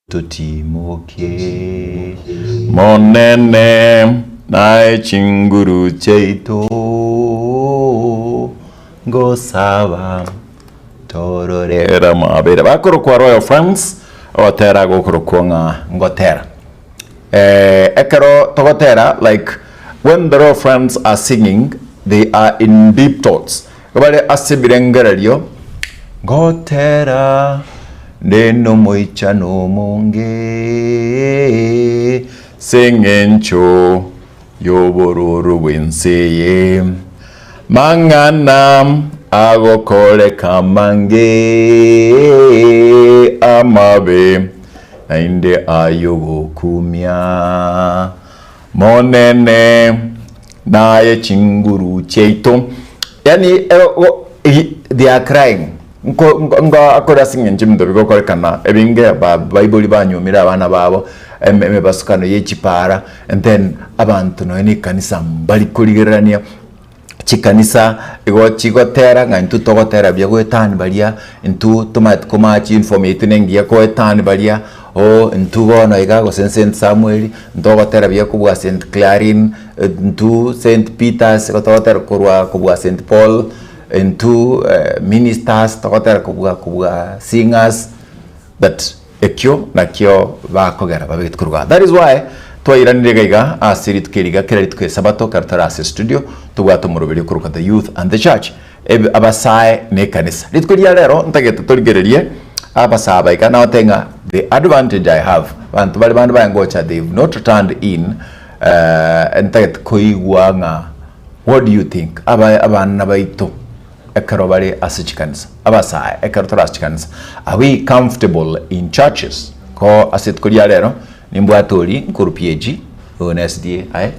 Tutimuke monene nae chinguru cheito ngosaba tororera mabera bakoro kwa Royal Friends otera gokoro kwa ngotera ekero togotera, like when the Royal Friends are singing, they are in deep thoughts. Kabale asibirengererio ngotera neno moicha no monge sengencho yobororo wenseye mangana agokole kamange amabe nainde ayogokumya monene naye chinguru cheito. Yani they are crying. Ngo akora singing jimdo bigo kolekana ebinge ba Bible banyumira abana babo eme basukano yechipara, and then abantu no ni kanisa mbali kuligerania chikanisa ego chigotera nga ntu togotera bya gwetani balia ntu tomat komachi informate nengia ko etani balia o ntu bono igago Saint Samuel ndogotera bya kubwa Saint Clarin ntu Saint Peter's gototera kurwa kubwa Saint Paul into ministers tokotera kubwa singers, that ekyo nakyo bakogera babitkurwa. That is why twayiranirega asiri tukiriga kera litwe Esabato kartarase studio tugwato murubiri kuruka the youth and the church abasaye ne kanisa litkuria rero ntagete turigererie abasaba ikana otenga. The advantage I have bantu bali bantu bayangocha, they've not returned in ntagete koigwa nga. What do you think abana baito ekarobare asichikanisa abasaya ekartorasichikanisa? Are we comfortable in churches? Ko asit kuria rero nimbwatori nkuru PAG ONSDA ai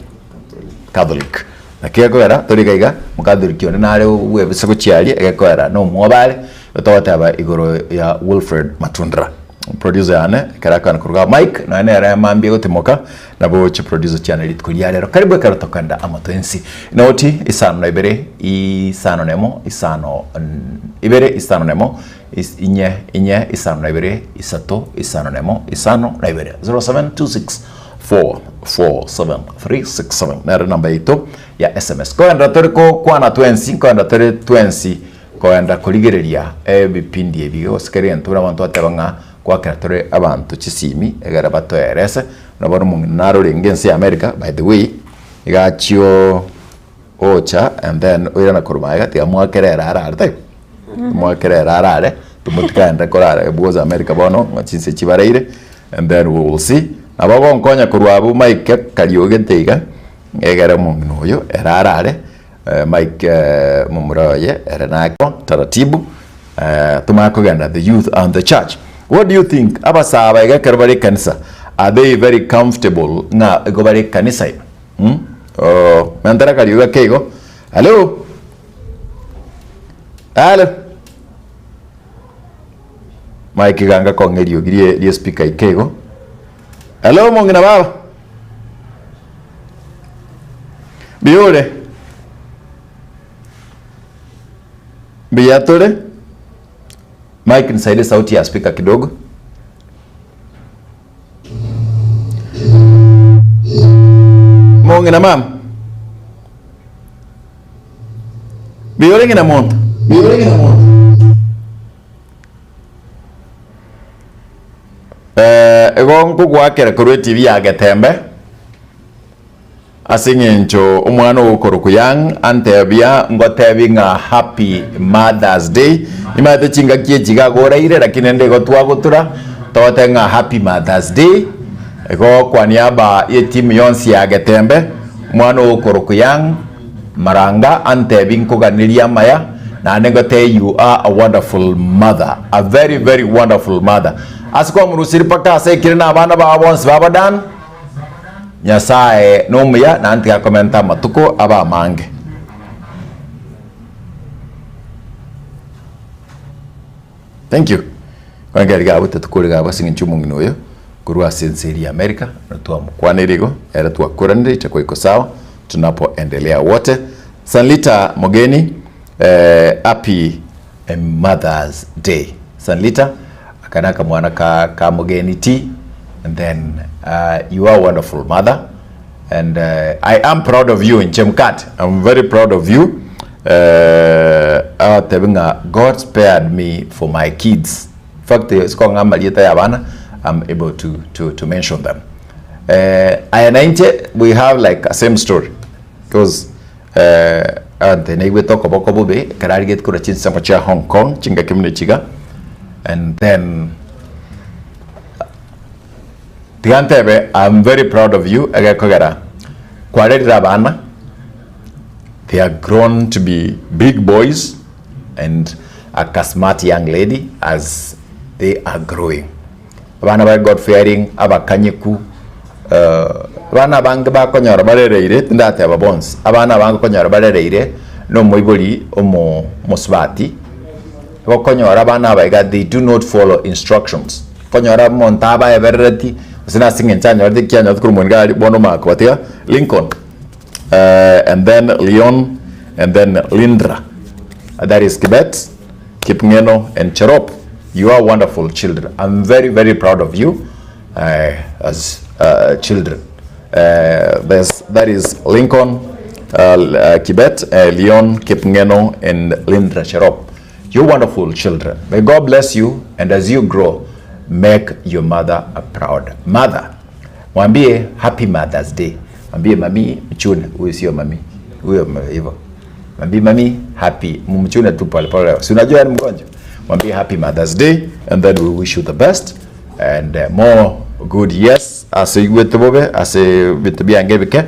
Catholic nakegora torigaiga mukatholic one nare webisego chiali egekora no mwabale ototaba igoro ya Wilfred Matundra producer ane karaka nakuruga Mike na ane ara mambie gutimoka nabo chi producer channel kuria rero karibu karotokanda amatoensi noti isano na ibere isano nemo isano ibere isano nemo inye isano na ibere isato isano nemo isano na ibere 0726447367 na namba ito ya SMS ko enda toriko kwa na 20 ko enda 20 ko enda kuligereria ebipindi ebigo sikari entura abantu atabanga kwa karatore abantu chisimi egara batoerese nabaro munaro rengensi ya America. By the way igachio ocha and then oirana kurumaiga tia mwakerera ararte mwakerera arare tumutikanda korara ebuoza America bono machinse chibareire, and then we will see ababo nkonya kurwabu Mike kariogenteiga egara munnoyo erarare Mike mumuraye eranako taratibu tumakoganda the youth and the church. What do you think abasaba egakarbare kanisa? Are they very comfortable na egobare kanisa? Mandara karioga kego. Hello. Mike ganga kongerio girie speaker ikego. Hello mongina baba. Biore. Biyatore. Mike nisaidie sauti ya speaker kidogo. Mongina mam. Biore ngina monta. Egongo gwakera kuri TV ya Getembe asingencho umwana w'ukoro yang antebia ngotebi nga happy Mother's Day imate chinga kiejiga goraire lakini ndego twagutura tote nga happy Mother's Day ego kwa niaba ya timu yonsi ya Getembe umwana w'ukoro yang maranga antebi nkuganiria maya na nengote you are a wonderful mother, a very very wonderful mother. Asiko murusiri paka sekirina abana babonse babadan nyasaye nomuya nanti akomenta matuko aba mange. Thank you. Kwa ngariga butetukuriga basinga nginoyo kurwa senseri America natwa mkwanirigo era twakurande chako iko sawa tunapoendelea wote. Sanlita Mogeni happy Mother's Day. Sanlita akanaka mwana ka Mogeni T and then you are a wonderful mother, and I am proud of you in Mkate. I'm very proud of you. God spared me for my kids. In fact, I'm able to mention them. We have like a same story, because we talk about Hong Kong, and then I'm very proud of you. They are grown to be big boys and a smart young lady as they are growing. Abana ba God fearing abakanyiku abana bange bakonyora barereire ndate ababons abana bange konyora barereire no moiboli omo mosbati bakonyora abana ba they do not follow instructions konyora montaba evereti usina singen chanyo de kyanyo kurumongali bono makwatia Lincoln and then Leon and then Lindra, that is Kibet, Kipngeno and Cherop. You are wonderful children. I'm very, very proud of you as children. That is Lincoln, Kibet, Leon, Kipngeno, and Lindra Cherop. You're wonderful children. May God bless you, and as you grow, make your mother a proud mother. Mwambie happy Mother's Day. Mwambie mami mchune, huyu sio mami. Huyo hivyo. Mwambie mami happy, mchune tu pale pale. Si unajua ni mgonjwa. Mwambie happy Mother's Day, and then we wish you the best and more good years. As with bobe, as with biangebike,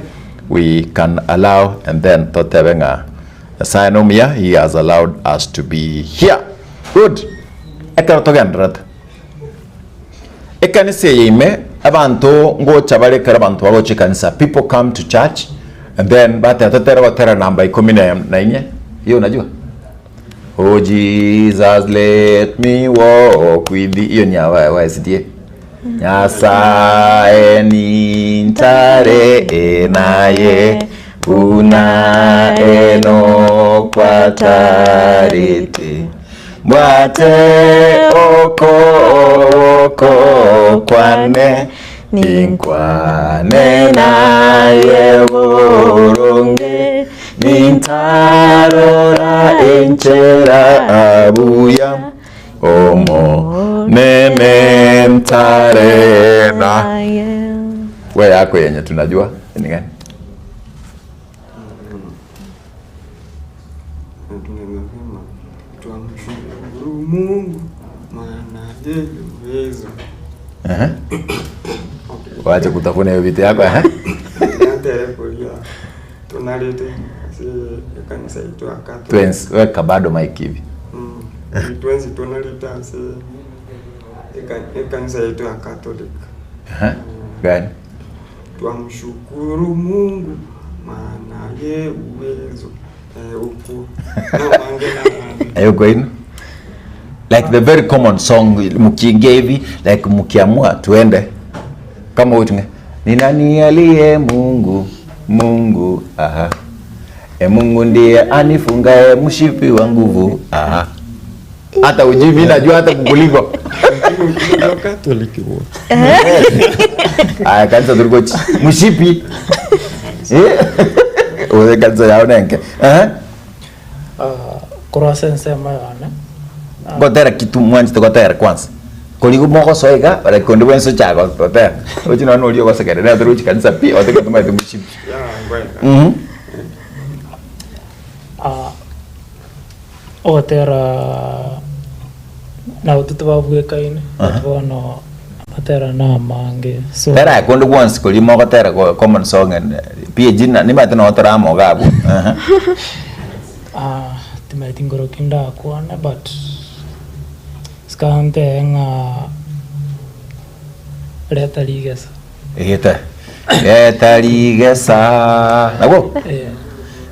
we can allow, and then totebenga Sanomia, he has allowed us to be here. Good. Ekarotogendrat. Ekanise yime abantu ngo chabale karabantu wabo chikanisa. People come to church and then bata tatera watera namba 14 hiyo unajua. Oh Jesus, let me walk with thee. Hiyo nyawa wasidie. Nyasaye nintare naye una Enock watarite mwate oko kwane ninkwane naye boronge nintarora enchera abuya omo nene ntarena. We yako yenye tunajua ni gani? Mungu maana yeye uwezo. Wacha kutafuna hiyo vitu yako tunalete kanisa yetu akato. Twins, weka bado mic hivi. Twins tunaleta kanisa yetu ya Catholic. Gani? Twamshukuru Mungu maana yeye uwezo. Uko. Ayo going? Like the very common song mukiingia hivi, like mukiamua tuende kama utinge ni nani aliye Mungu Mungu aha Mungu ndiye anifungae mshipi wa nguvu aha hata ujivi najua hata kukuliko Catholic wo kanisa turgochi mshipi ule kanisa yaonenge Kurasense mayana gotera kitu mwanzi gotera kwanza koligo moko soiga bara konde wenso chago gotera ochino no lio gosegere na turuchi kanisa pi oteke tuma tu mship otera na ututuba bwekaine atwono atera na mange so tera konde once koligo moko tera common song and pi jina ni mate no otera mo gabu timetingoro kinda kuana but skante nga leta ligesa leta ligesa nago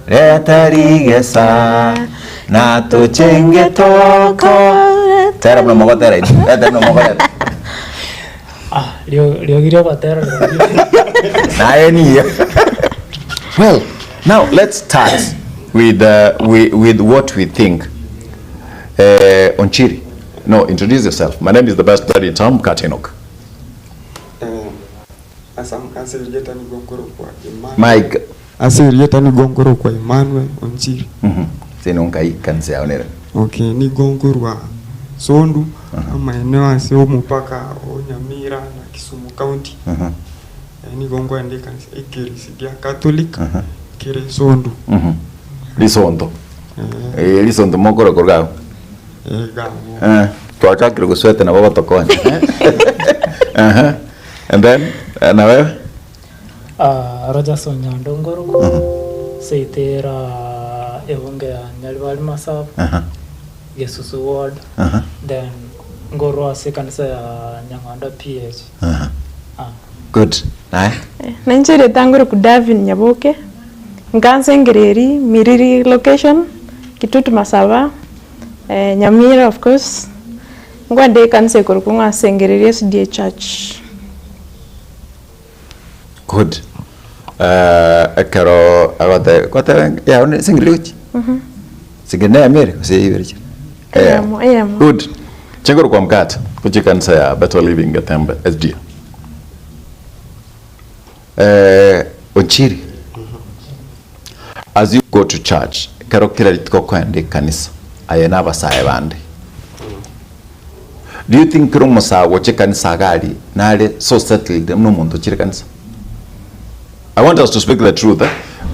leta ligesa na to chenge toko tera no mogo tera leta no mogo tera lio girio batera na eni. Well, now let's start with what we think. Onchiri, no, introduce yourself. My name is the best dad in town, Mkate Enock. Asam asirieta ni gongoro kwa Emmanuel. Mike. Asirieta ni gongoro kwa Emmanuel Onchiri. Sinunga hii kanisa ya onera. Okay, ni gongoro wa Sondu ama eneo asio mpaka o Nyamira na Kisumu County. Ni gongoro ende kanisa ikirisi dia Catholic. Kire Sondu. Lisondo. Lisondo mokoro korgao. Gamo. Tuachakire kuswete na baba tokoni. And then na wewe? Rogers Onyando Ngoro. Seitera Evunge ya Nyalwali Masab. Yesusu Ward. Then Ngoro ase kanisa ya Nyang'anda PH. Good. Nae? Nanchere tangoro ku Davin Nyaboke. Ngansengereri Miriri location. Kitutu Masaba. Nyamira of course. Ngwande kanisa kurukunga Sengereri SDA Church. Good. Karo agate kwata ya one Sengereri. Singene Ameri kusiyibirije. Good. Chengoro kwa Mkate kuchi kanisa ya Better Living Getembe SDA. Onchiri. As you go to church, karo kila litiko kwende kanisa ayena basaye bande. Do you think kiro sa wache kanisa gali nale so settled mno muntu chire kanisa? I want us to speak the truth.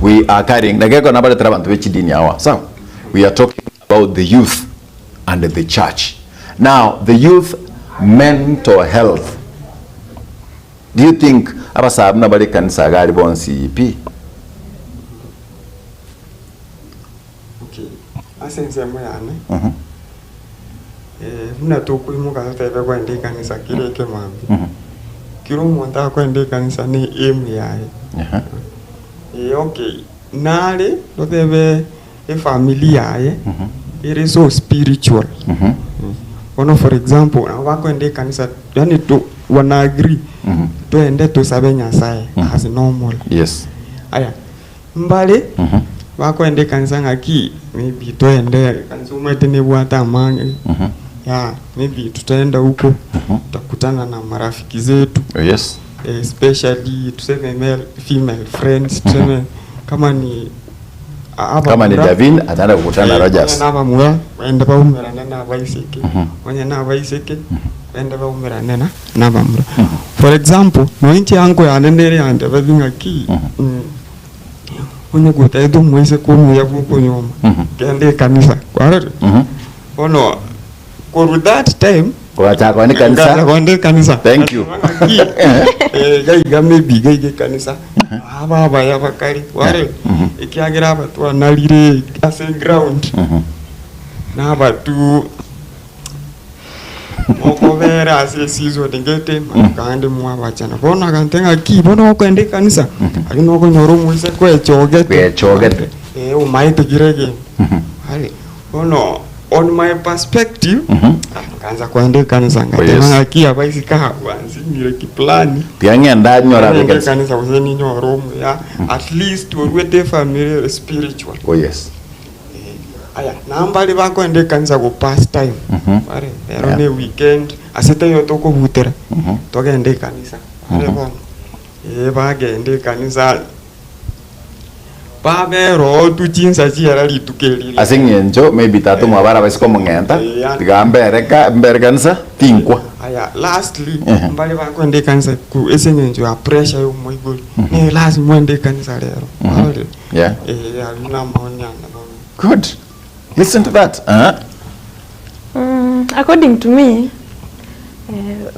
We are carrying nageko nabale trabantu bechi dini yawa. So we are talking about the youth and the church. Now the youth mental health. Do you think abasa nabale kanisa gali bonsi pi? Okay. Asense moyane. Muna to kuimuka tebe kwa ndi kanisa kile ke mambi. Kiro monta kwa ndi kanisa ni aim yae. Okay. Nale do tebe familia yae. It is so spiritual. One for example, wako ndi kanisa yani to wana agree. To ende to sabe Nyasaye as normal. Yes. Aya. Mbale wako ende kanisa ngaki maybe to ende kanisa umetene bwata mangi. Maybe tutaenda huko tutakutana na marafiki zetu. Yes. Especially tuseme male female friends tuseme kama ni Davin ataenda kukutana na Rogers. Na bamwe enda baumerana na baiseke. Wanya na baiseke enda baumerana na bamwe. For example, mwinchi yangu ya nendere ande bazinga ki. Onye gutaedo mwese komu ya kuko nyoma. Kende kanisa. Kwa ono for that time kwa ni kanisa. Thank you. Gaiga maybe gaiga kanisa aba ya bakari ware ikiagira abatu analire ase ground na abatu okobera ase season ngete kandi mwabachana bona kantenga ki bona okwende kanisa ari noko nyoro mwise kwe chogete umaite girege ari ono on my perspective kanza kwende kanisa ngatenga ki abaisika wanzi mire kiplani tiangenda nyora kanisa uzeni nyoro ya at least urwete family spiritual. Oh yes. Aya nambali bakwende kanisa go past time bare ero ne weekend asete yo toko butera togende kanisa bare bon bagende kanisa babero tuchinsa chiara litukeli asingenjo maybe tatu mwabara basiko mungenta tigambereka mbergansa tinkwa. Aya lastly mbali bakwende kanisa ku esengenjo a pressure yo moigoli ne last mwende kanisa lero. Alina maonya na. Good. Listen to that. According to me,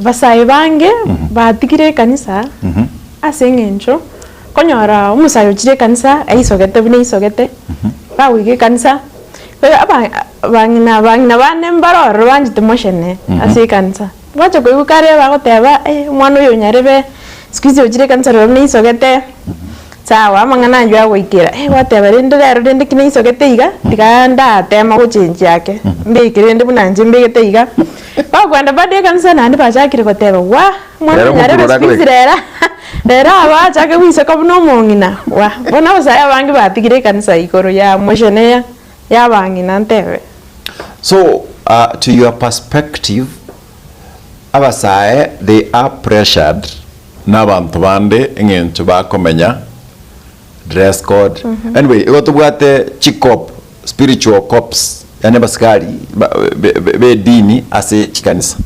basai bange batikire kanisa asengenjo konyora umusayo chire kanisa aisogete bune isogete bawige kanisa bangina bane mbaroro banjite moshene ase kanisa wacho ko kare bagoteba mwana uyo nyarebe squeeze uchire kanisa bune isogete sawa mangana njwa goikira wateba rende kine isogete iga tiganda tema guchinji yake mbikire ndi bunanje mbigete iga bakwenda bade kanisa nandi bachakire goteba wa mwana nyarebe squeeze rera abacha ke wise ko no mongina wa bona basaya bangi batigire kanisa ikoro ya moshene ya bangina ntebe. So to your perspective abasaye they are pressured n'abantu bande eng'encho bakomenya dress code. Anyway, igotubwate chikop spiritual cops yani basikari be dini ase chikanisa.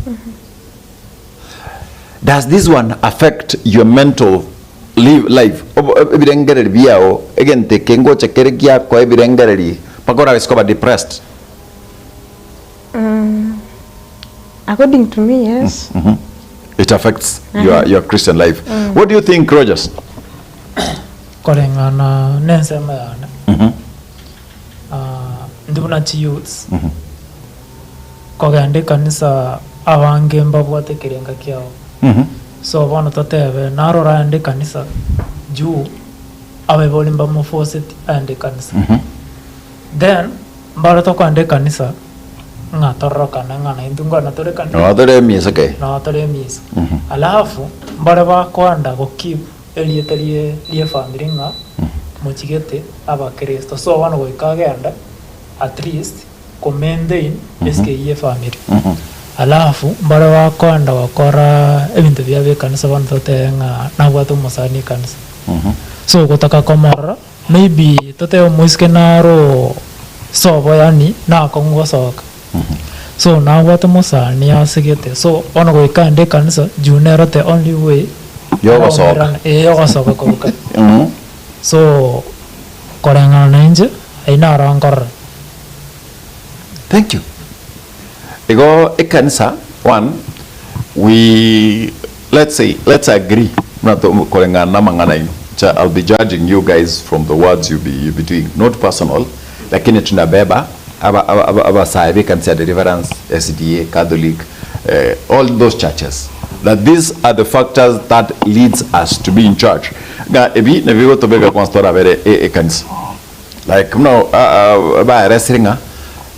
Does this one affect your mental life? Ebirengereri biao egente kengo chekerekia kwa ebirengereri pakora iskoba depressed. According to me, yes. It affects your Christian life. What do you think, Rogers? Korengana nensema yana. Ndibuna chi youths. Kogande kanisa abange mbabwate kirenga kyao. So bana tatebe narora ande kanisa juu abe bolimba mo force ande kanisa. Then mbara to ande kanisa ngatoroka na ngana indunga na tore kanisa. No tore misa ke. No tore misa. Alafu mbara ba kwanda go keep elie family nga mochigete aba Kristo. So bana go ikagenda at least commending eske ye family. Alafu mbara wakwanda wakora ebintu bya kanisa bantu tenga nabwatu musani kanisa. So kutaka komora maybe tote muiske naro sobo yani na kongo soka. So nabwatu musani asigete. So ono go ikande kanisa junero the only way Yogo soka. Yogo soka koka. So korenga nanje ina rangor. Thank you. Ego ekanisa one let's agree not kolengana mangana ino. I'll be judging you guys from the words you'll be doing, not personal, lakini tunabeba aba sahibi kanisa Deliverance, SDA, Catholic, all those churches, that these are the factors that leads us to be in church. Ga ebi na bigo to bega konstora bere ekanisa like no ba wrestlinga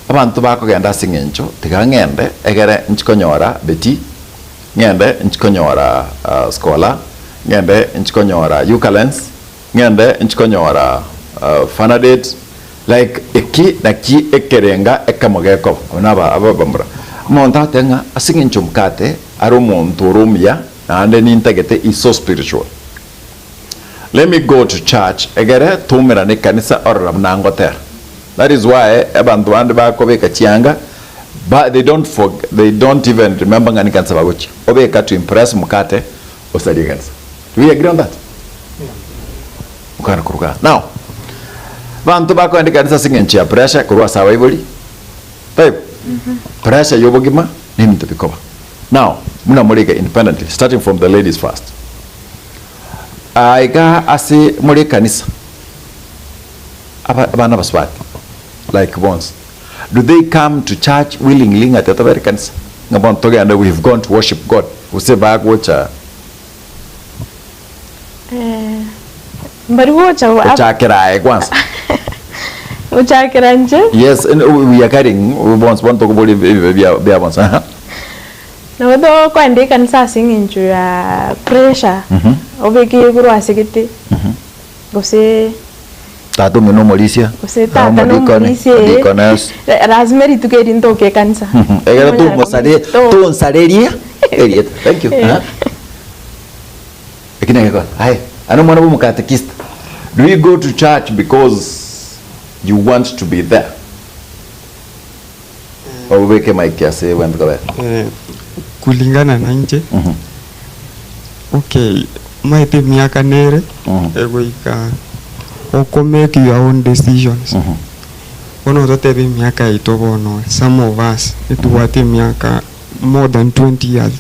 abantu bakogenda singencho tigangende egere nchikonyora beti ngende nchikonyora skola ngende nchikonyora ukulens ngende nchikonyora fanadate like eki naki ekerenga ekamogeko onaba ababambra monta tenga asingencho mkate aro muntu rumya ande nintagete is so spiritual. Let me go to church egere tumira ne kanisa orab nangoter. That is why abantu bandi bakobeka chianga, but they don't even remember ngani kanisa bagochi. Obeka to impress mukate osadi kanisa. Do we agree on that? Ukana kuruka. Now, bantu bako andi kanisa singenchia pressure kurwa sawa iboli. Type. Pressure yobogima ni mtu bikoba. Now, muna mulika independently, starting from the ladies first. Aiga ase mulika kanisa. Abana baswati. Like once, do they come to church willingly at the Americans? And we've gone to worship God. We say back watch but watch once. Yes, and we are carrying once one talk about it once. No, though, when they can sing into pressure, obeki guru asigiti. Go say Tatu meno Malaysia. Você tá no Malaysia. Rosemary tu quer então que cansa. Agora tu mosare, tu onsareria. Thank you. Aqui nem agora. Ai, ano mano vamos catequista. Do you go to church because you want to be there? Ou vê que mais que ase went go there? Kulingana na nje. Okay, maite miaka nere. Ego ika or make your own decisions. One of the tebe miaka itobo no. Some of us it wate miaka more than 20 years.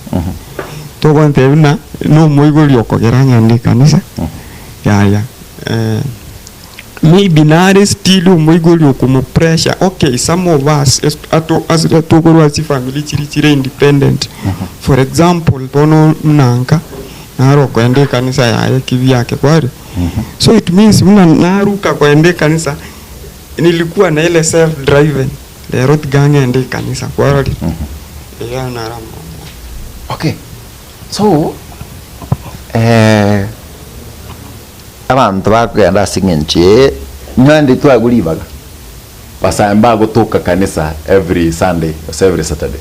To one tebe na no moigo lioko geranya ndi kanisa. Yeah. Maybe nare still moigo lioko mo pressure. Okay, some of us as to go as family chiri independent. For example, bono mnanka naro kwende kanisa ya kivi yake kwari. So it means muna naruka kwende kanisa nilikuwa na ile self driven the road gang ende kanisa kwari. Yeah, naramo. Okay. So abantu bakugenda singenche nyandi twagulibaga basamba gutuka kanisa every Sunday or every Saturday.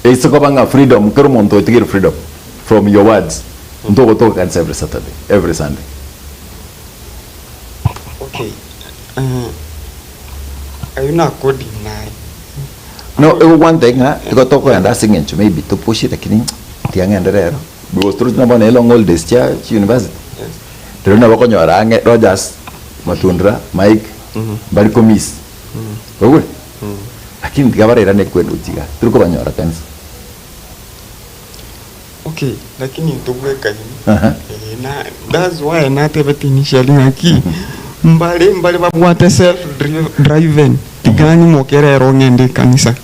It's ko banga freedom kero muntu otigire freedom from your words Ndo go kanisa every Saturday, every Sunday. Okay. Ayuna coding na. No, one thing, iko toko yanda singing maybe to push it lakini tianga nderero. Because through na bana long old days church university. Yes. Tero na bako nyora nge Rogers Matundra Mike bali komis. Wewe? Lakini tigabarera ne kwenda utiga. Turuko banyora kanisa. Okay, lakini tuweka hivi. Na that's why na tebeti initially ngaki. Mbali babwate self driven. Tigani mokerero ngende kanisa.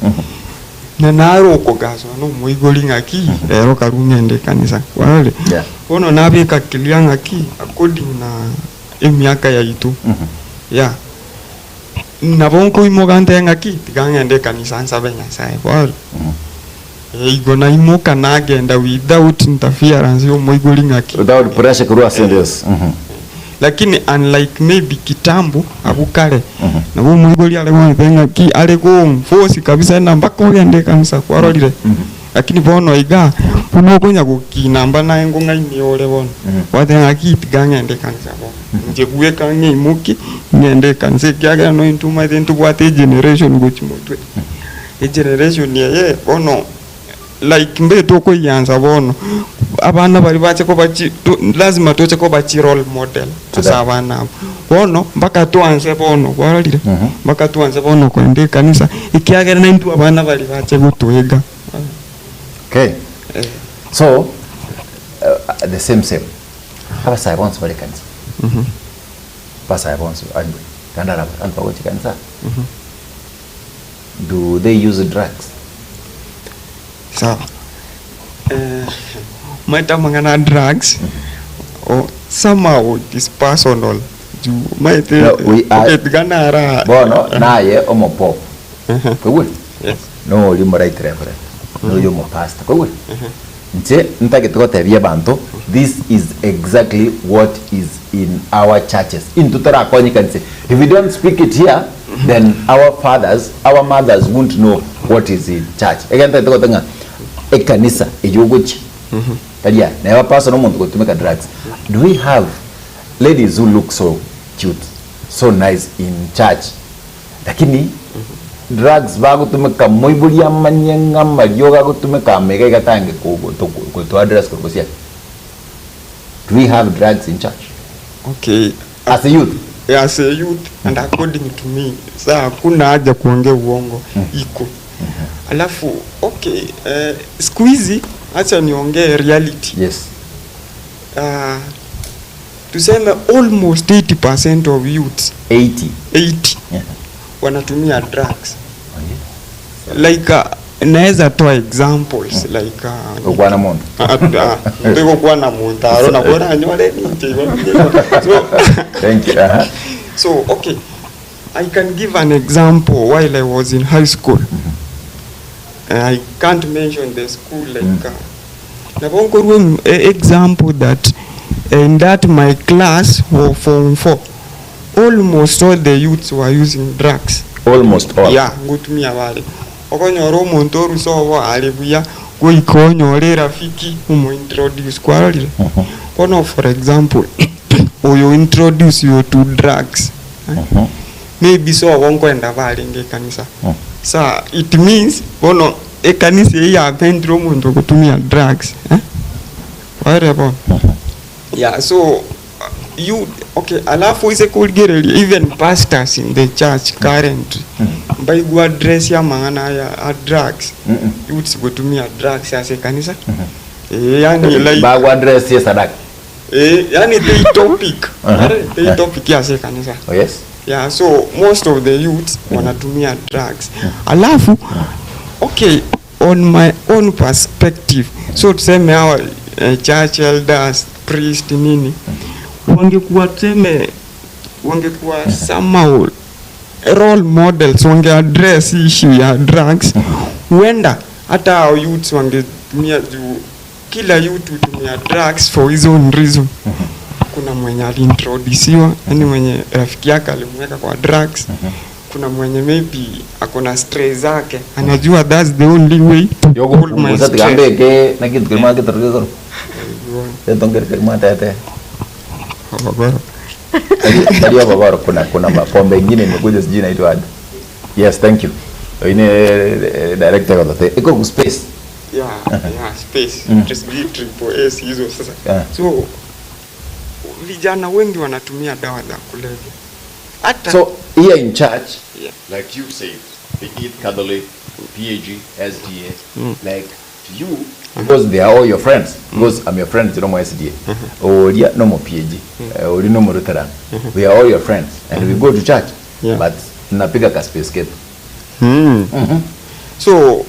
Na naro ko gaso no muigoli ngaki ero karungende kanisa. Wale. Yeah. Ono nabika kilia ngaki according na emiaka ya itu. Yeah. Na bonko imogante ngaki tigangende kanisa nsabenya sai. Wale. Igona imoka nagenda without interference yo muigoli ngaki. Without pressure kurua serious. Lakini unlike maybe kitambo abukale na bo muigoli ale mwenga ki ale ko force kabisa na mpaka ogende kanisa kwarorire lakini bono iga puno konya kukinamba na ngo ngai ni ole bono watenga ki tigangende kanisa bo nje kuweka ngi muki ngende kanisa kyaga no intuma into what generation gochimotwe generation ye bono like mbeto ko yanza bono abana bali bache ko bachi lazima toche ko bachi role model sasa abana bono mpaka tuanze bono kwaralire mpaka tuanze bono kwende kanisa ikiagera na intu abana bali bache gutwega. Okay. So the same aba sai bonso bali kanisa pasa bonso andu kandara anpa ko kanisa do they use drugs? So maita mangana drugs or somehow it is personal to maite ganara bono naye omopo ko yes no limo right reverend no yomo pastor ko nje ntake tukotebia bantu this is exactly what is in our churches in tutara konyi kanise. If we don't speak it here then our fathers our mothers won't know what is in church again tukotenga ekanisa ejogochi kadia na your personal muntu kutumika drugs. Do we have ladies who look so cute so nice in church lakini drugs bagutumika moibulia manyenga marioga gutumika mega gatange ko to address ko sia? Do we have drugs in church? Okay, as a youth? Yeah, as a youth and according to me saa kuna haja kuongea uongo iko alafu okay siku hizi acha niongee reality. Yes. Tuseme almost 80% of youths 80 yeah. wanatumia drugs. Like naweza toa examples like kwa na muntu ndiko kwa na muntu arona bora nyole nje. So thank you. So okay, I can give an example while I was in high school. I can't mention the school like na bongo room example that in that my class or form 4 almost all the youths were using drugs. Almost all? Yeah, gutumia wale okonyoro muntu orusobo alibuya goikonyore rafiki umu introduce kwaralire kono for example oyo introduce you to drugs maybe so wonkwenda balenge kanisa sa it means bono ekanisa ya pendro muntu kutumia drugs whatever. Yeah, so you okay alafu is a cool girl even pastors in the church currently by go address ya mangana ya drugs youths kutumia drugs as a kanisa yani like ba go address ya sadaka yani the topic the topic ya kanisa. Oh yes. Yeah, so most of the youths wanatumia drugs alafu okay on my own perspective so tuseme our church elders priest nini wangekuwa somehow role models wange address issue ya drugs huenda hata youths wangetumia juu kila youth hutumia drugs for his own reason. Kuna mwenye alintroduciwa yani mwenye rafiki yake alimweka kwa drugs kuna mwenye maybe akona stress zake anajua that's the only way to cool my stress. Tongere kama tete. Obogoro. Ndio Obogoro kuna mapombe nyingine imekuja sijui inaitwa aje. Yes, thank you. Ine director wa the iko space. Yeah, space. Triple S hizo sasa. So vijana wengi wanatumia dawa za kulevya. Hata so here in church, like you say, we eat Catholic, PAG, SDA, like to you, because they are all your friends. Because I'm your friend, you know my SDA. Or yeah, no more PAG. Or no more Lutheran. We are all your friends, and we go to church. But napiga ka space kid. So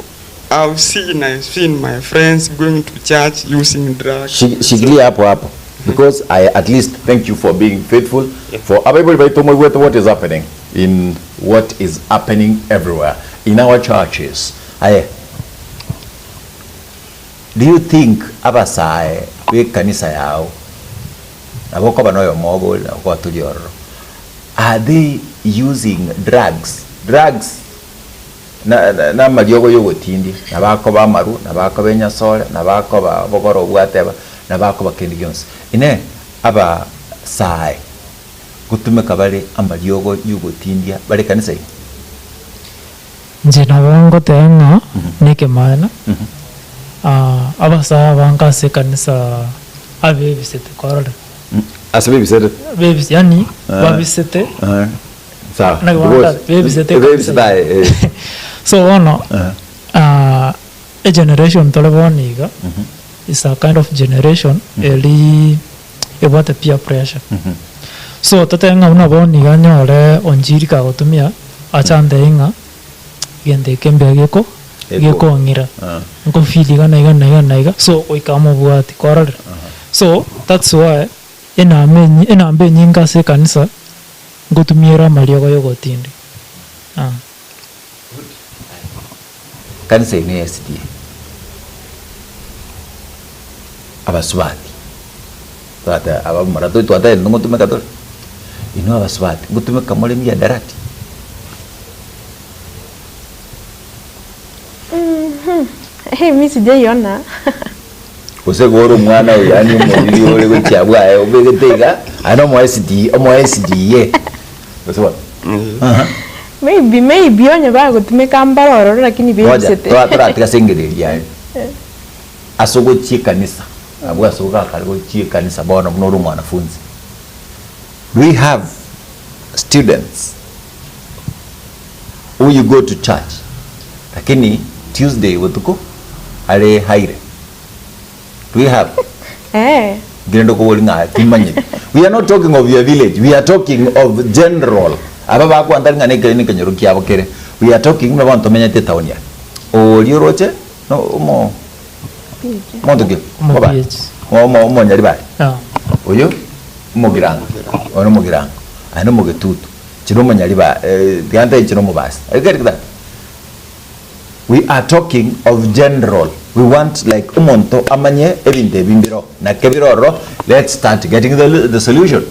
I've seen my friends going to church using drugs. Shikilia hapo. Because I at least thank you for being faithful. For everybody to know what is happening in what is happening everywhere in our churches. Do you think abasai we kanisa yao aboko banoyo mogol kwa tulioro, are they using drugs na maliogo yogo tindi na bako ba maru na bako benya sole na bako ba bogoro bwateba na bako bakendions ine aba sai gutume kabale amaliogo yogo tindia bale kanisa nje na bango tenga nike mana aba sa banka se kanisa abe bisete korole asabe bisete babies yani babisete sawa na wanda babisete so ono a generation toleboniga is a kind of generation eli about the peer pressure. So tatenga una boniga nyore onjiri ka gotumia achande inga gende kembe geko ngira ngo feel iga so oikamo buati korore. So that's why ina ambe nyinga se kanisa gotumira maliogo yogotindi kanisa ni SDA abaswati tata aba marato twata ngo tumeka to ino abaswati gutumeka mole mia darati mimi sijaiona usegoro mwana yani umuri ole guchabwa obegitega ano mo SDA so maybe onye ba gutumika mbaroro lakini bibisete twatara tikasengeriria asogo chikanisa abu asoga kaligo chikanisa bona mnoru mwanafunzi. We have students who you go to church lakini Tuesday wetuko ale haire. We have girendo ko wolinga timanye. We are not talking of your village, we are talking of general. Ababa ko andal ngane kene kanyoruki abokere. We are talking about to menyete taunia. O lioroche no mo mondoge mo nyari ba oyo mo giranga ono mo giranga ano mo getutu chino mo nyari ba ganda chino mo bas I get that. We are talking of general. We want like umonto amanye ebinde bimbiro na kebiroro. Let's start getting the solution.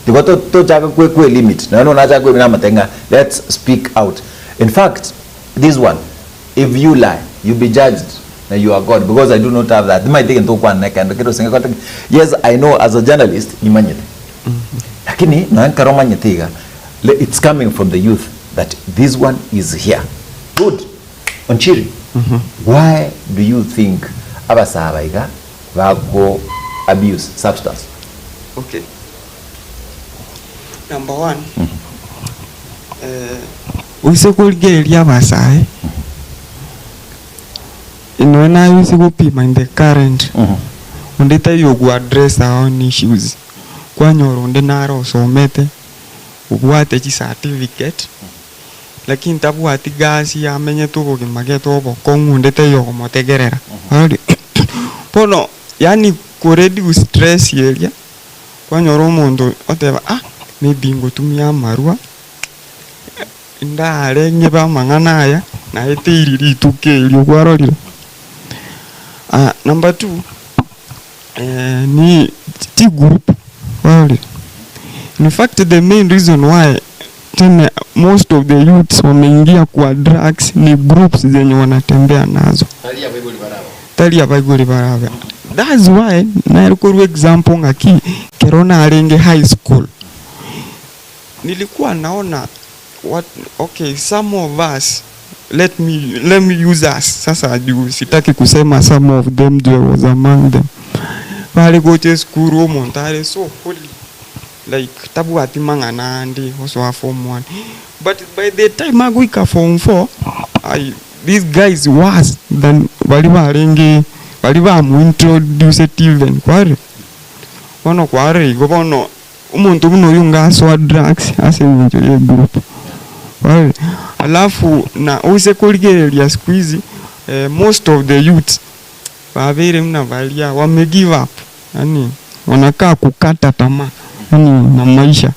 Tigoto to jaga kwe limit na no na jaga kwe na matenga. Let's speak out. In fact, this one, if you lie, you be judged. Now you are God, because I do not have that. My thing to one neck and yes, I know as a journalist, imanyete. Lakini na karoma nyetiga, it's coming from the youth that this one is here. Good. Onchiri. Why do you think abasabaiga go abuse substance? Okay. Number one, usekulgeria basai. Inona yusi kupima in the current. Undita yogu address our own issues. Kwa nyoro ndenaro somete. Ubuate chi certificate. Lakini tabu ati gasi ya menye tuko kimageto obo kongu ndete yogo motegerera. Pono yani kureduce stress yelia. Kwa nyoro mondo oteba maybe ngotumia marua. Nda arenge ba mangana aya na ete iriri tuke ilio kwaroliro. Number 2, ni T group. In fact, the main reason why most of the youths wameingia kwa drugs ni groups zenye wanatembea nazo. tali abaiguri barabe. That's why narukoru example ngaki kerona arenge high school. Nilikuwa naona some of us, let me use us. Sasa juu sitaki kusema some of them, there was among them. Wale go to school montare so holy. Like tabu atimanga nandi also a form 1. But by the time I go form 4, these guys was than baliba mu introduce even kware. Wono kware go bono umuntu buno yunga so drugs as in group. Well, alafu na use kuligeria squeeze most of the youths wavere mnavalia wame give up, yani wanakaa kukata tamaa yani na maisha.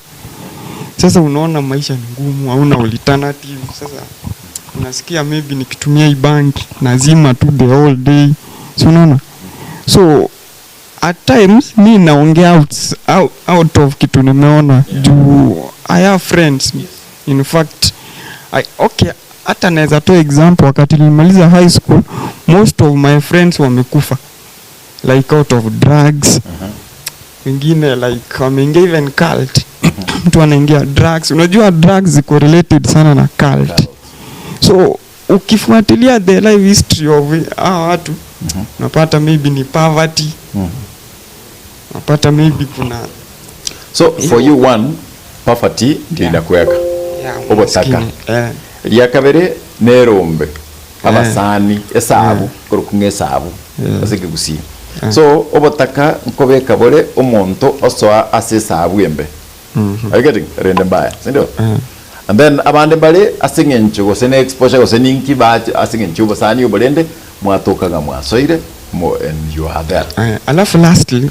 Sasa unaona maisha ni ngumu, hauna alternative. Sasa unasikia maybe nikitumia hii banki nazima tu the whole day, so unaona. So at times mi naongea out of kitu nimeona juu I have friends. In fact, hata naweza toa example, wakati nilimaliza high school, most of my friends wamekufa like out of drugs. Wengine like wameingia even cult. Mtu anaingia drugs. Unajua drugs ziko related sana na cult. So ukifuatilia the life history of watu, unapata maybe ni poverty. Unapata maybe kuna so for you one poverty ndio inakuweka. Obotaka. Ya kabere nerombe. Abasani esabu kurukunge sabu. Asike gusi. So obotaka nkobeka bole omonto osoa asesabu embe. Are you getting rende mbaya? Sindio? And then abande bale asingencho go sene exposure go seninki ba asingencho basani obolende mwatoka nga mwasoire mo and you are there. Alafu lastly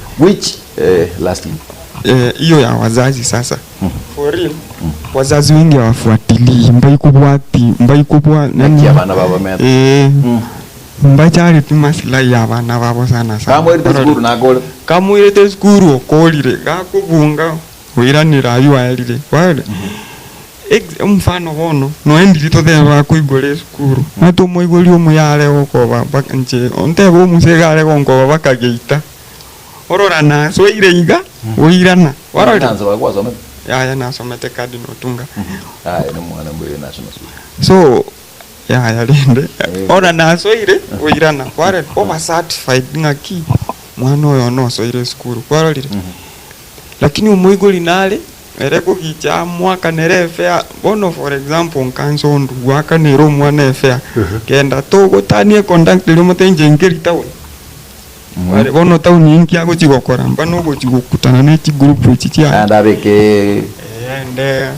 hiyo ya wazazi sasa. For real, wazazi wengi hawafuatilii mbai kubwa nani abana baba meta. Mbachari tumasilai abana babo sana. Kamo irete skuru okolire gakubunga wiranira yualire. Wale mfano bono noendiri to theba kuigore skuru. Nato moigori omuyale okoba bakanje ontebo musegare gonko bakageita. Orora na so ireiga oirana warora nzo bagwasome ya nasomete kadi notunga no mwana mbuye national school so ya lende ora na so ire oirana kware over certified ngaki mwana oyo no so ire school kwarorire lakini umuigoli nale ereko gicha mwaka nerefea bono for example nkanzo ndu waka nero mwana efea kenda togo tanie contact limo tenje ngeri tawo wale bono town inki ago chigokora mbano go chigokutana n'eki group chichya ndabeke ende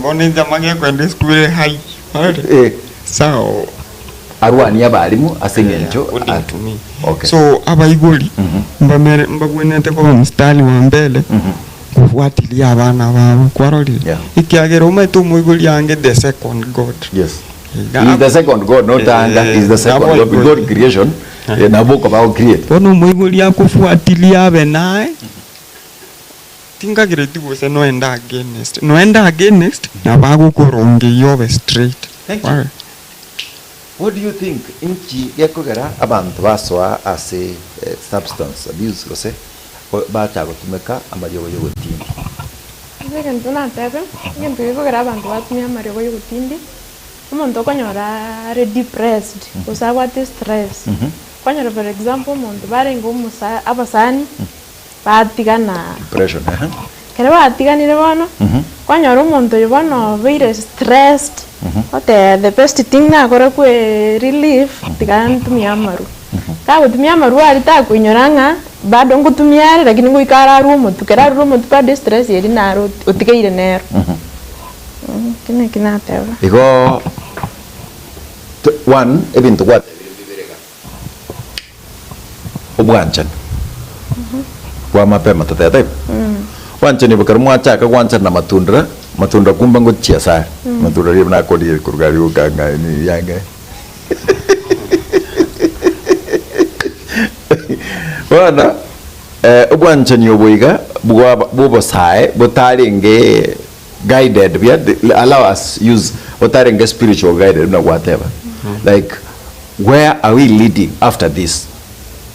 bono njamage kwende school high so arwani abalimu asengencho atumi so abaigoli mbagwenete ko mstari wa mbele kufuatilia abana babo kwarori ikiagera umetu muigoli yange the second god. Yes, he is the second god, not anga is the second god. God creation na book about create bono muigoli yakufuatilia abe nae tinga gireti gose no enda against na bago koronge yobe straight. What do you think inchi yakogera abantu baswa as a substance abuse gose bacha gotumeka amayogo yogotindi Ngen tuna tebe ngen tuyikogera abantu batumia amayogo yogotindi umuntu okonyora re depressed usabwa stress konyora for example umuntu barenga umusa abasani batigana depression kera batiganire bono konyora umuntu yobono very stressed the best thing na kora ku relief tigan tumia amaru ka gutumia amaru ari ta kunyoranga bado ngutumia lakini nguikara rumo tukera rumo tupa stress yeri naro utikeire nero kina teba igo one ebintu kwat obwanchan kwa mapema tatete wanchani bakar mwacha ka wanchana na matunda kumba ngochia sa matunda ri na kodi kurgari ukanga ni yanga wana obwanchani oboiga bubo sae botaringe guided we allow us use botaringe spiritual guided na whatever like where are we leading after this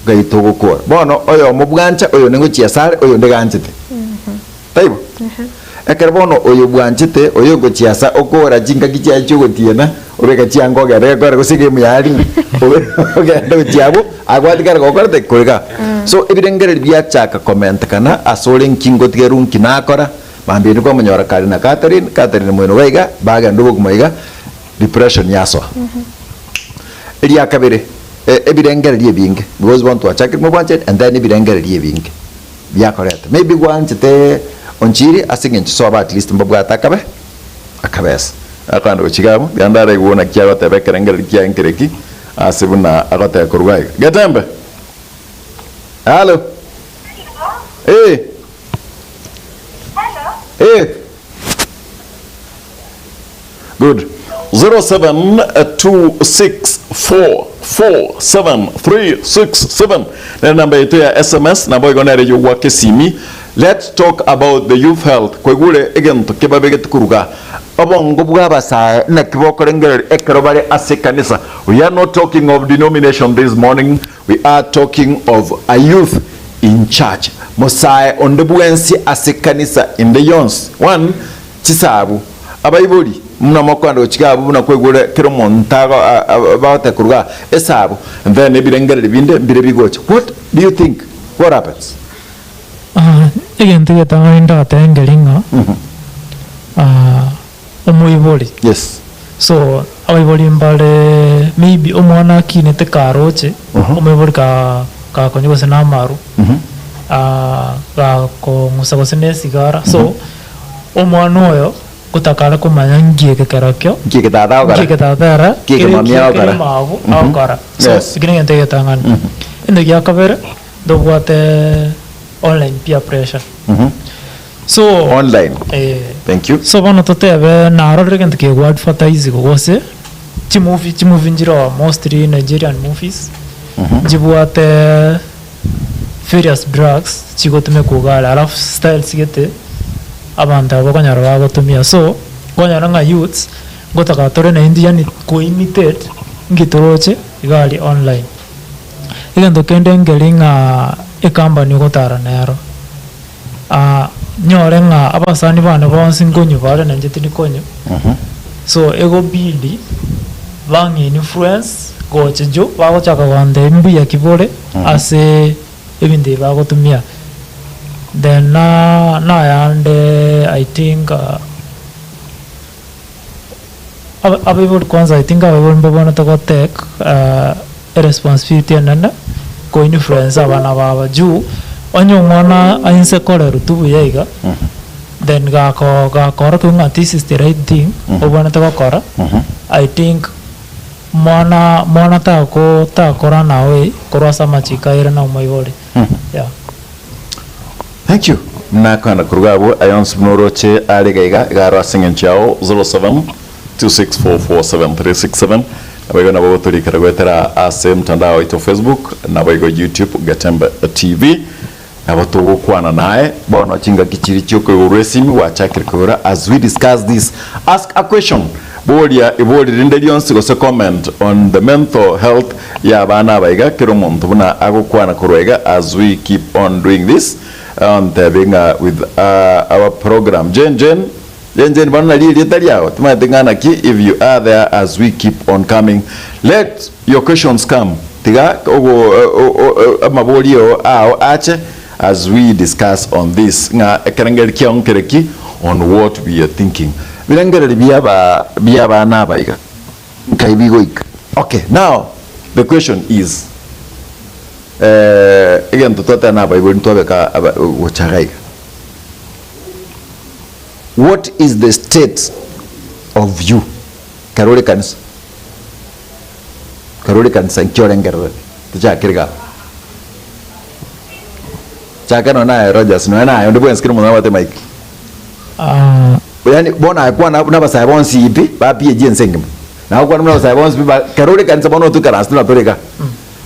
gaitogo kor bono oyo mubwancha oyo nengo chiasare oyo ndeganchite taibo ekerbono oyo bwanchite oyo go chiasa okora jinga kicha chugo tiena obeka chiango gere gore gusige muyali ogendo chiabo agwati gar gokorte kolga so ebidengere bia chaka comment kana asolen kingo tigerun kinakora bambini kwa manyora kali na Catherine mweno wega baga ndugo kumaiga depression yaso ili akabere ebidengere die binge because want to check mo budget and then ebidengere die binge bia correct maybe one te onchiri asingen so about at least mbabwa takabe akabes akando chigamo yandara igona kya tebe kerengere kya inkereki asibuna agote kurwai Getembe hello eh hey. Good. 0726447367. The number is SMS. Number is going to work simi. Let's talk about the youth health. Kwegule again to kebabege tukuruga. Abongo bwaba sa na kiboko rengere ekrobare asekanisa. We are not talking of denomination this morning. We are talking of a youth in church. Mosai on the buensi asekanisa in the yons. One chisabu abayiboli muna makwando chigabu muna kwegure kiro montago about kuruga esabu and then ebirengere binde birebigoche. What do you think? What happens? Again to inda tengelinga umuyiboli. Yes. So abayiboli mbale maybe umwana kinete karoche umuyiboli ka konyo se namaru ga ko musagosene sigara so omwana oyo kutakala kumanya ngiye kekerakyo ngiye tatara kiri mamia mavu akara so sigine ente yatangana ende ya kabere do bwate online peer pressure so online thank you so bana totebe na rore kente ke word advertise go gose chimovie njiro mostly Nigerian movies jibwate various drugs chigotume kugala alafu style sigete abanta bakonyara bagotumia so konyara nga youths gotaka tore na indian ko imitate ngitoroche igali online igando kende ngelinga e company gotara nero nyore nga abasani bana bonsi ngonyo bare na njeti konyo so ego bili bangi influence goche jo bagochaka wande mbu ya kibore ase ebinde bagotumia then na yande I think abibul kwanza I think abibul mbona to take a responsibility nana ko influence abana baba juu onyo mwana ainse kore rutubu yaiga then ga kora ko ngati is the right thing obana to kora I think mwana ta kora nawe korasa machika ira na umayori yeah. Thank you. Nakana kurugabo ayons mnoroche aligaiga garo singen chao 0726447367 abago na babo turi karagwetera ase mtandao ito Facebook na abago YouTube Getembe TV abatogo kwana nae bono chinga kichiri choko uresimi wa chakirikora as we discuss this ask a question bodia ibodi rindelions go comment on the mental health ya bana baiga kiromonto buna agokwana kurwega as we keep on doing this and being with our program Jen bana li taliao tumatingana ki if you are there as we keep on coming let your questions come tiga ogo amabolio ao ache as we discuss on this nga ekerengel kionkereki on what we are thinking bilengere biaba na baiga kaibigoik. Okay, now the question is again tutota na baibo ntobeka wachagaiga what is the state of you karole kanisa nkiorengere tujakirga chakano na Rogers no na ndo bwenskiri mwana wate mike yani bona akwa na basa bonsi ipi ba pie jensengem na akwa na basa bonsi ba karole kanisa bono tukaras na toreka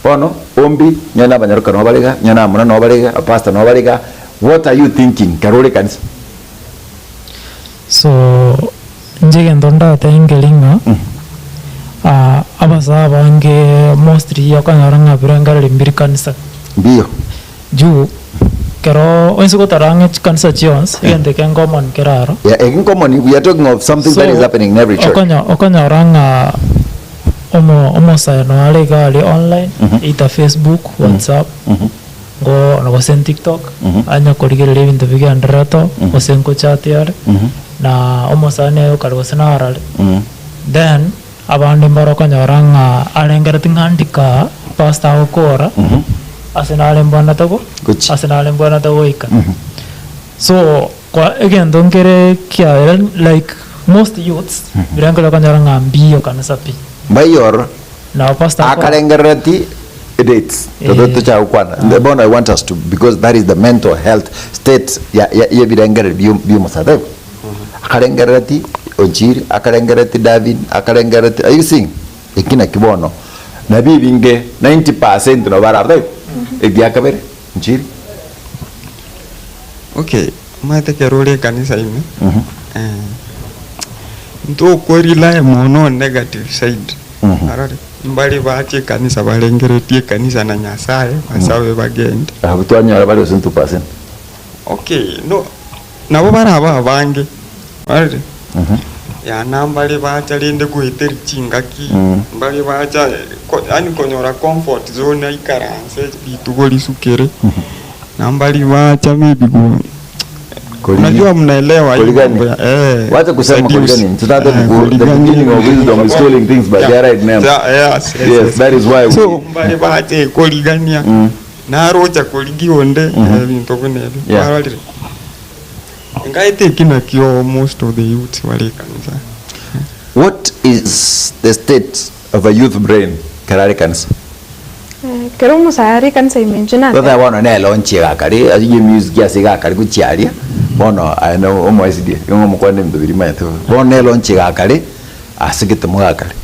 bono ombi nyana banyaruka no balega nyana muna no balega pastor no balega what are you thinking karole kanisa so njege ndonda ta ingelinga abasa bange mostly yakanyaranga biranga limbiri kanisa Bio. juu kero onse gotaranga kanisa chions ende kengoman keraro Yeah, in common, we are talking of something that is happening in every church. okanyaranga omo sayano ali online ita Facebook, WhatsApp, go send TikTok, anya korigere ibintu bigenderato, osenko chat yare, na omo sayane ukarwasana arale. Then abandi mbaro kanyaranga alengera tingandika pasta okora, asenale mbwana tago, asenale mbwana tago ika. So kwa again dongere kia like most youths biranga kanyaranga mbio kanisa pi. Mayor, Now, Pastor, akalengerati dates. Toto cha ukwana. The bond I want us to, because that is the mental health state. Ya birengere biyo masada. Akalengerati Ojiri, akalengerati David, akalengerati. Are you seeing? Ikina kibono. Na bibinge 90% no bara abdai. Edia kabere. Ojiri. Okay, mate kerole kanisa ime. Ndo korila mono negative side. Arare. Mbali bache kanisa balengeretie kanisa na Nyasaye basawe bagende. Abutwanya bali 2%. Okay, no. Nabo baraba bange. Arare. Ya nambali bacha lende kuiteri chingaki. Mbali bacha ani konyora comfort zone ikaranse bitugoli sukere. Nambali bacha maybe go. Unajua mnaelewa hiyo. Wacha kusema kuligani. Tunataka the beginning of wisdom is calling things by their right name. Yes, that is why so mbali bache koligania. Na rocha koligionde bintu kunebe. Baralire. Ngaite kina kio most of the youth wale kanisa. What is the state of a youth brain? Karare kanisa. Kero musayari kanisa imenjina. Tota wana ne launch ya kare aje music ya siga kare kuchiaria. Bono ano omo SD ngo mukwande mbiri mato. Bono ne launch ya kare asigite mu kare.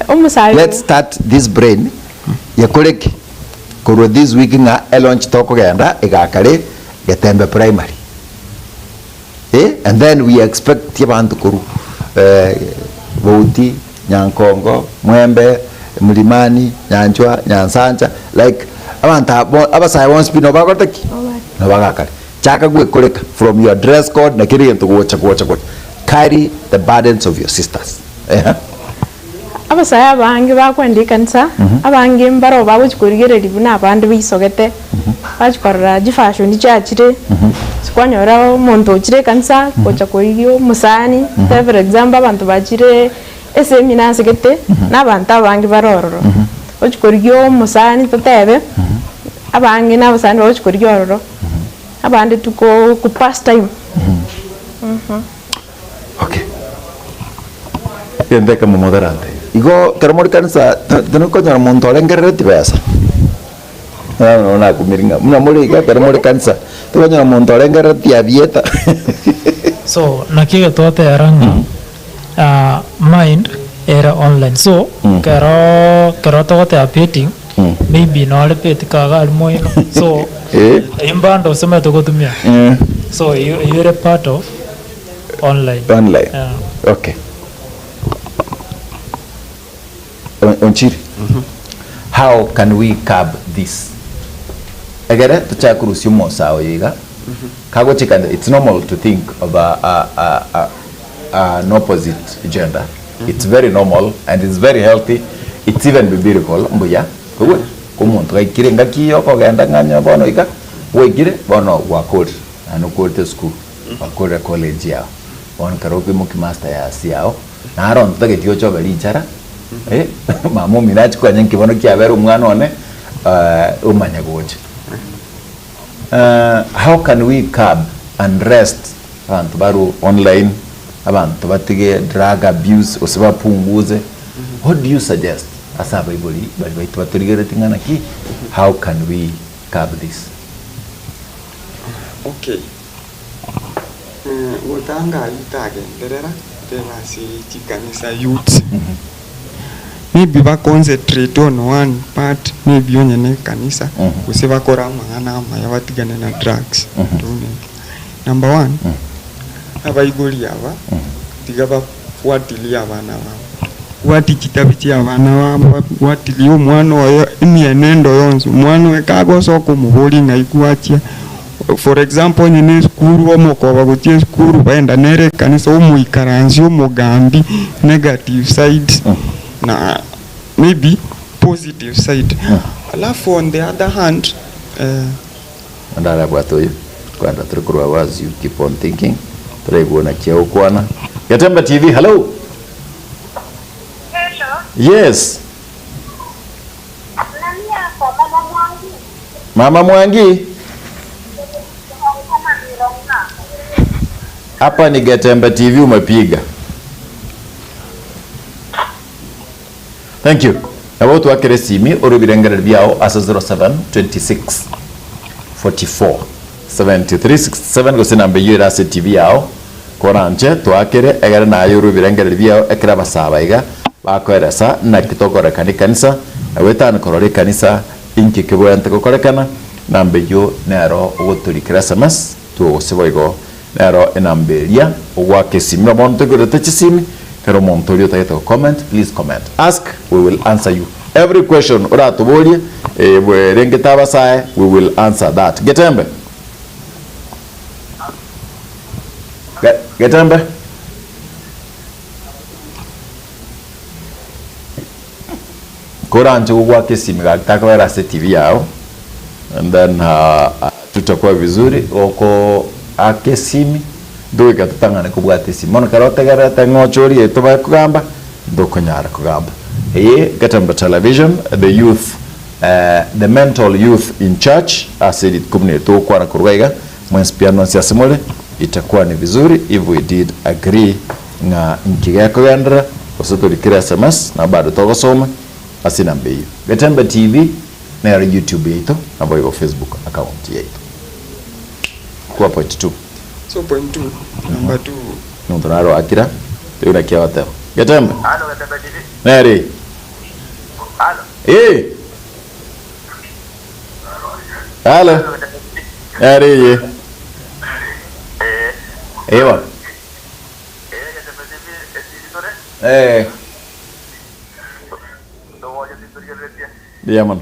Omusayo. Let's start this brain. Ya koreki. Koro this week nga launch toko genda igakare Getembe primary. And then we expect yabantu kuru Bouti, Nyankongo, Mwembe, Mlimani, Nyanchwa, Nyansanja, like abasai won't spin over Gotaki. No bagakari. Chaka gwe koleka from your dress code na kiri into gocha. Carry the burdens of your sisters. Abasaya bange bakwendi kanisa abange mbaro babukurigere ribuna abandi bisogete bachikorra jifashion chachire sikwanyora umuntu chire kanisa kocha koigyo musani for example abantu bachire esemina segete n'abantu abange barororo ochikorigyo musani totebe abange n'abasani ochikorigyo ororo abandi tuko ku past time. Okay. Yende kama moderante. Igo karamori kanisa tunuko nyara muntu alengereti besa. Na kumiringa. Muna muri ka karamori kanisa. Tuko nyara muntu alengereti abieta. So nakiga tote aranga mind era online. So kero tote apeting maybe no ale peti kaga almoino. So imbando sema tokotumia. So you're a part of online. Okay. Onchiri. How can we curb this? Agora tucha kurusimo sawa yiga. Kago chikanda, it's normal to think of an opposite gender. It's very normal and it's very healthy. It's even biblical. Mbuya. Kuwe. Kumuntu kaikire ngakiyo kogenda nganya bono ika. Wegire bono wakod anukote school. Wakode college yao. Bono karopi muki master ya siao. Na aron tutagetiyo choga lichara. Mamo minachi kwa nyenki bono kiabera umwana one umanya goje. How can we curb and rest abantu baru online abantu batige drug abuse osebapunguze? What do you suggest as a Bible bali baturigere tingana ki? How can we curb this? Okay. Utanga itage nderera tena si chikanisa youth. Maybe ba concentrate on one part, maybe onye ne kanisa useba kora mangana ama ya watigana na drugs. Number 1 abaigoli aba tigaba fuatilia abana babo watikitabi cia bana watili umwana oyo imienendo yonse umwana wekagosoka muhuri ngaikuatia for example nyine skuru omokoba gutie skuru baenda nere kanisa umuikaranzi omugambi negative side na maybe positive side alafu on the other hand andara bwatoyo kwanda turikuru was you keep on thinking turekuona cheo kwana Getembe TV hello yes Mama Mwangi hapa ni Getembe TV umepiga. Thank you. About wakere simi orubirengere byao asa 07 26 44 73 67 gose nambe yira ase TV yao koranje twakere egere nayo orubirengere byao ekira basabaiga bakoeresa na kitokora kanisa awetana korore kanisa inki kibwente kokorekana nambe yo nero ogoturikira SMS tu oseboigo nero enamberia ogwake simira monto gorete chisimi kero monto yo taito comment please comment ask we will answer you every question ora tobolie we rengeta sae we will answer that Getembe Getembe Koranje ogwake simira takawera se TV yao and then tutakuwa vizuri oko akesimi nduga tutangane kubwate simi mono karota garata ngochori etoba kugamba ndokonyara kugamba Getembe Television the youth the mental youth in church asili kumne to kwa kurwaiga mwenspiano sia simole itakuwa ni vizuri if we did agree na nkiga kugandra osotolikira SMS na bado togosoma asina mbeyo Getembe TV na YouTube yetu na boyo Facebook account yetu kwa point 2 so point 2 number 2 nondonaro akira tuna kia wateo Getembe halo Getembe TV neri halo halo neri ye ewa Getembe TV editore Diamond.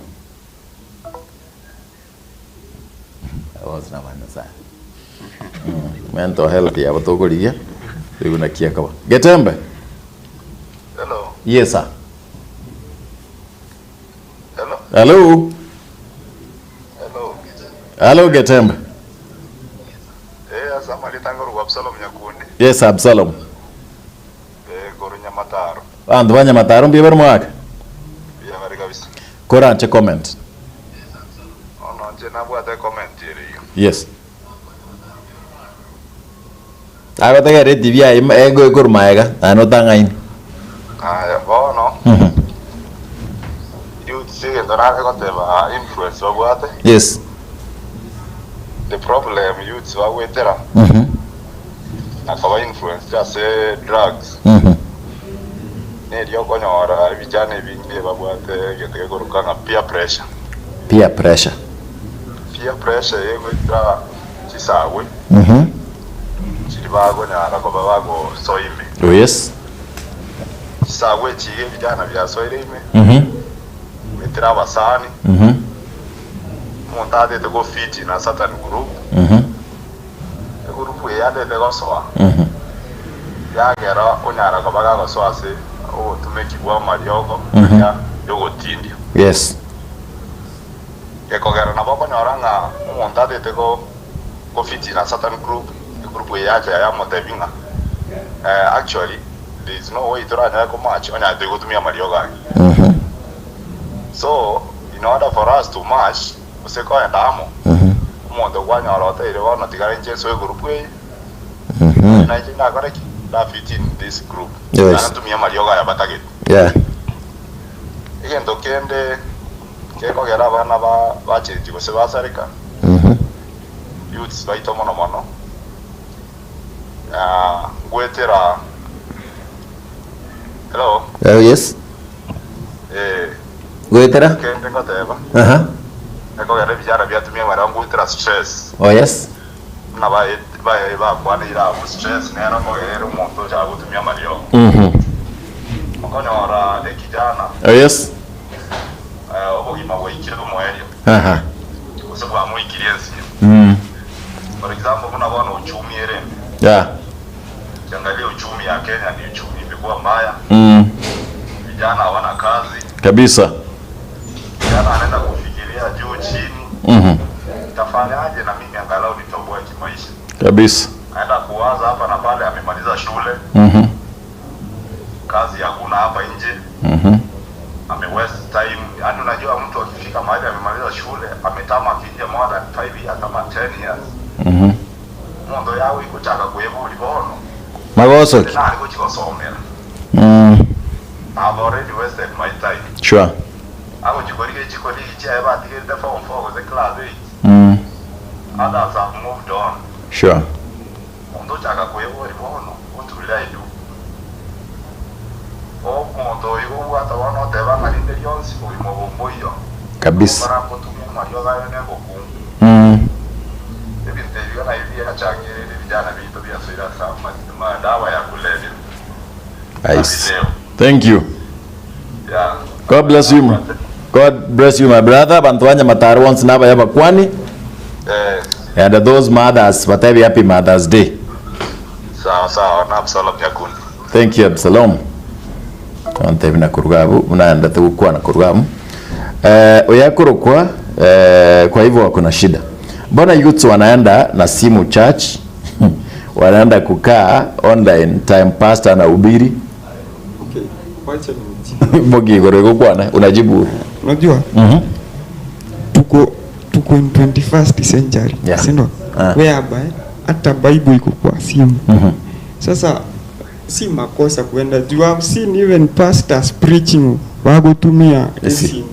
Was na bana sa. Mental health ya batogoriya. Tuna kia kawa. Getembe. Hello. Yes sir. Hello. Hello. Hello. Hello Getembe. Asama litangoro Absalom Nyakundi. Yes Absalom. Goro Nyamataro. Andu banya mataro mbiber mwaka. Ya bari kabisa. Koranje comment. Ono nje nabwate comment iri. Yes. Agotega ready via ego kurmaega anotangaini. Bono. You see ndona koteba influence wabwate. Yes. The problem youths wawetera. Akaba influence just drugs. Ndio konyora vijana vingi babwate gete gorukana peer pressure. Peer pressure. Peer pressure yegwita chisawe. Chiribago nyara ko babago soime. Oh yes. Chisawe chige vijana vya soime. Metira basani. Montate to go fit na Satan group. Group ya de go soa. Ya gera onyara ko baga go soa se o tumekibwa mariogo ya yogo tindio. Yes. Eko gera na baba nyoranga montate te go fit na Satan group. Group ya ya motevinga. Actually there is no way to run a match onya de go tumia marioga. So in order for us to match useko endamo mondo gwanya rote ile wana tigara nje so group we na nje na kare da fit in this group yes. Na tumia marioga ya batage yeah igendo kende keko gera bana ba chenji bose basarika youths baito mono gwetera hello yes gwetera kende ngoteba eko gera vijana vyatumia marangu ultra stress oh yes na ba kwa ira stress na ko gera umuntu ja gutumia mario okonyora de kijana Oh yes. obogima bwaikire omwelio Aha. osebwa muikiriensi. For example, kuna wana uchumi ere. Yeah. Kiangalia uchumi ya Kenya ni uchumi imekuwa mbaya. Vijana hawana kazi. Kabisa. Vijana anaenda kufikiria juu chini. Tafanyaje na mimi angalau nitoboe kimaisha. Kabisa. Anaenda kuwaza hapa na pale, amemaliza shule. Kazi hakuna hapa nje. Ame waste time. Yaani unajua mtu akifika mahali amemaliza shule, ametama kinje more than 5 years ama 10 years. Mondo yawe ikutaka kuyebuli bono. Magoso. Na aliko chikosomera. I've already wasted my time. Sure. Ako chikolike chia ba tigete form 4 was a class 8. Others have moved on. Sure. Mondo chaka kuyebuli bono. What will I do? Mondo yuko hata wana teba ngalinde yonsi mo moyo. Kabisa. Para kutumia mario gayo nebo ku. Vijana hivi achangire vijana vitu vya sira sana madawa ya kulevya. Nice. Thank you. Yeah. God bless you. God bless you, my brother. Bantuanya mataru once naba yaba kwani. And those mothers, whatever happy Mother's Day. Sawa na Absalom yakuni. Thank you Absalom. Ante bina kurugabu unaenda tu kwa na kurugabu. Oyakurukwa kwa hivyo kuna shida. Mbona youths wanaenda na simu church? Wanaenda kukaa online time pastor na ubiri. Okay, wacha nijibu. Bogi gorego kwana unajibu. Unajua? Tuko in 21st century. Yeah. Sindo? Whereby hata Bible iko kwa simu. Sasa si makosa kuenda. You have seen even pastors preaching wagotumia simu.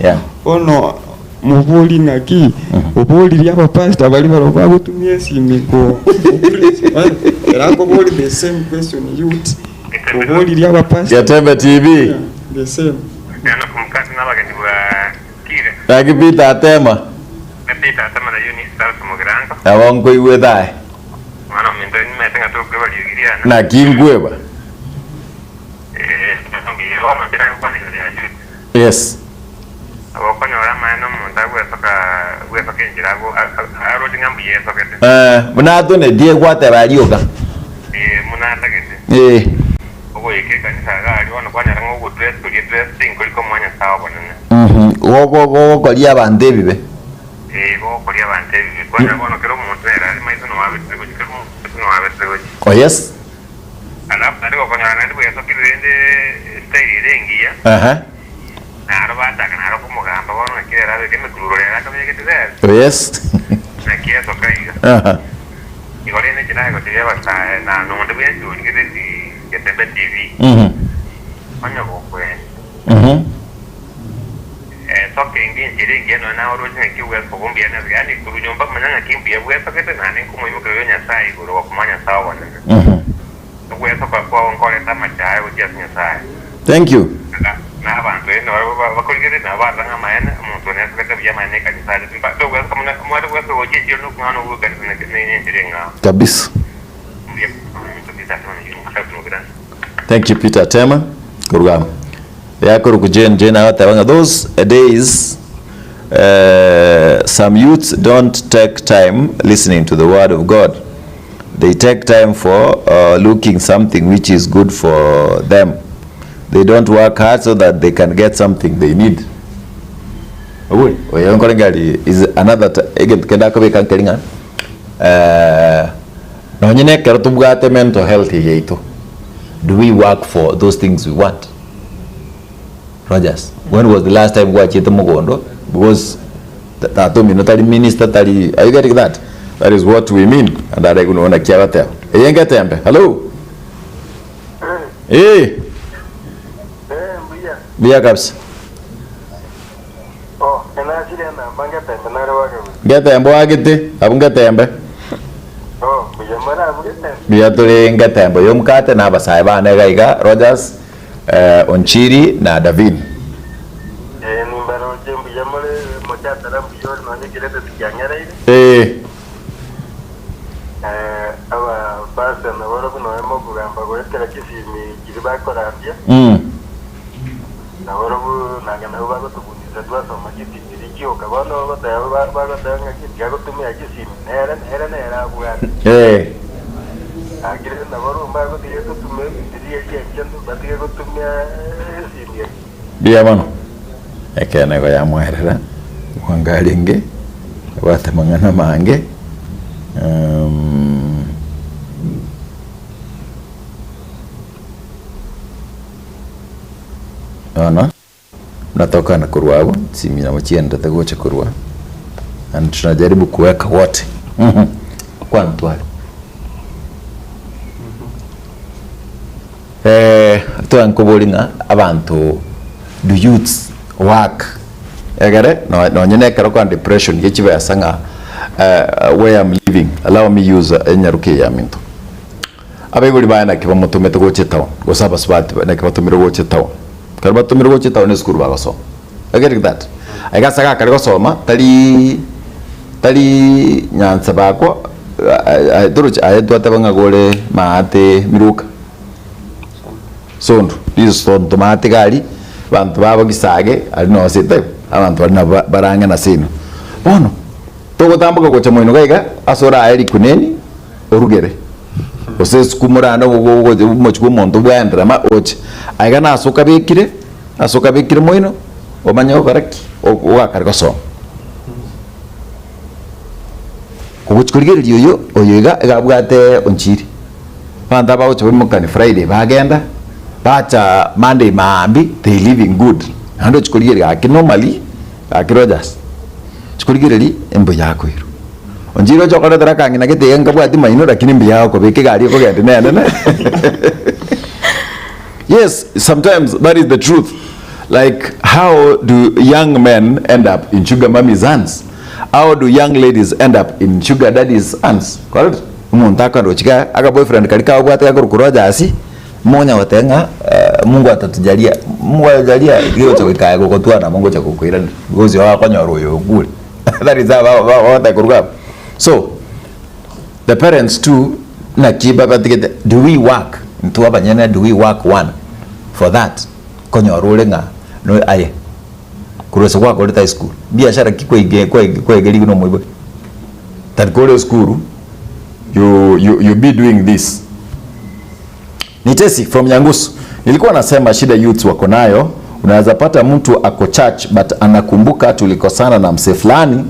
Yeah. Ono mubuli ngaki ubuli lyaba pastor bali baroba gutumye simiko erako boli the same question youth ubuli lyaba pastor Getembe TV the same Enock Mkate na bagani wa kire. Akipita atema Pita atema na yuni start mogrango. awongo iwethai Mwana mendo ni metenga to kwa ligiriana. na kingweba. Ngi roma tena kwa ni ya. Yes. Abokonyora maana mundu agwesoka njirago arodi ngambu yesokete. Munato ne die kwate balioka. Munata gete. Ogo yeke kanisa gali ono kwanya rango dress kuli dressing kuli ko mwanya sawa bonene. Go kolia bande bibe. Go kolia bande bibe. Kwanya ono kero muntu era ali maizo no wabetse ko kero muntu no wabetse ko. Oh yes. Alafu ndiko kwanya nandi bwesoka rende style rengia. Naro bataka naro kumugamba bono nakirera beke mikururera kamyeketera. Oh yes. Nakia sokaiga. Igore ne jina gotiya basta na no ndo bya juri kete Getembe TV. Anya bokwe. Soke nginjire ngeno na oro ne kiwe kubumbia na gani kurunyomba mananga kimbia bwe sokete na ne kumoyo kero nya sai goro wakumanya sawa na. Bwe soka kwa ngore tama chai utia sai. Thank you. Na abantu eno bakoligere na baranga maana umuntu ne sekete bya maana kanisa ndi to kwa kama mwana kwa so je je no kwa no kanisa ne ndirenga. Kabisa. Thank you Peter Tema. Kurugam. Yakuru kujenje na watabanga those days some youths don't take time listening to the word of God. They take time for looking something which is good for them. They don't work hard so that they can get something they need. Oye, oyangorengali is another kenda ko bekan kelinga. No nyine kero tubgate mental health yeito. Do we work for those things we want? Rogers, when was the last time we chete mugondo? Because that minotary minister tali, are you getting that? That is what we mean. And that I go na kiara there. Getembe. Hello. Hey. Bia caps. Oh, ena sire na banga tembe na rawaga. Getembe wagite, abunga tembe. Oh, biyamara abugete. Bia tole Getembe yo Mkate na basai bana gaiga Rogers, Onchiri na David. Nimbaro jembu yamale mochata na biyo na nikirete tikanyara ile. Awa basi na wala kuno emo kugamba kwekera Kisii kiribakorambya na wala nangana baba tubuniza twasoma kitiri kyo kabano baba tanga kitya kutumia Kisii nera bwana agire na wala mbago tiye kutumia kitiri kyo batige kutumia Kisii bia bano ekene go ya mwerera wangalinge watamangana mange ona natoka na kurwa simi na mchienda tagocha kurwa na tunajaribu kuweka wote kwa ntwali tuankubulinga abantu do youths work egere no nyenekero kwa depression yechiba yasanga where I'm living allow me use enyaruke ya minto abeguri bana kiba mutumete goche tawo gosaba swati na kiba tumiro goche tawo karba tumiro goche tawo ne skuru bagoso I get that I got saka kare gosoma tali nyansa bako duruch ayedwa tabanga gole maate miruka sondu izo tomate gali bantu babo gisage ali no sete abantu bali baranga na sino bono togo tambuka gocha moino gaiga asora ali kuneni orugere ose kumurana go mochiko mondo bwandra ma oche aiga na asoka bekire moino omanyo baraki ogakari goso kubuchkurigeri yoyo oyoga egabwate onchiri banda bawo chobimukani Friday bagenda bacha Monday maambi they living good ando chikurigeri aki normally aki Rogers chikurigeri embo yako hiro onjiro chokora tarakangi na gete yanga bwati maino lakini mbi yako beke gari ko gete nene yes sometimes that is the truth like how do young men end up in sugar mommy's hands, how do young ladies end up in sugar daddy's hands, correct? Umuntu akarochika aka boyfriend kalika bwati yako kuroja asi monya watenga Mungu atatujalia Mungu ajalia hiyo chokika ko twana Mungu cha kukwira gozi wa konyoro yo gule that is how they kuruga. So the parents too na kiba batigete do we work into abanyana, do we work one for that konyoro lenga no aye kurosa kwa ko high school biashara kiko ige kwa igeli no moibo that go school you be doing this. Nitesi from Nyangusu nilikuwa nasema shida youths wako nayo, unaweza pata mtu ako church but anakumbuka tulikosana na mse fulani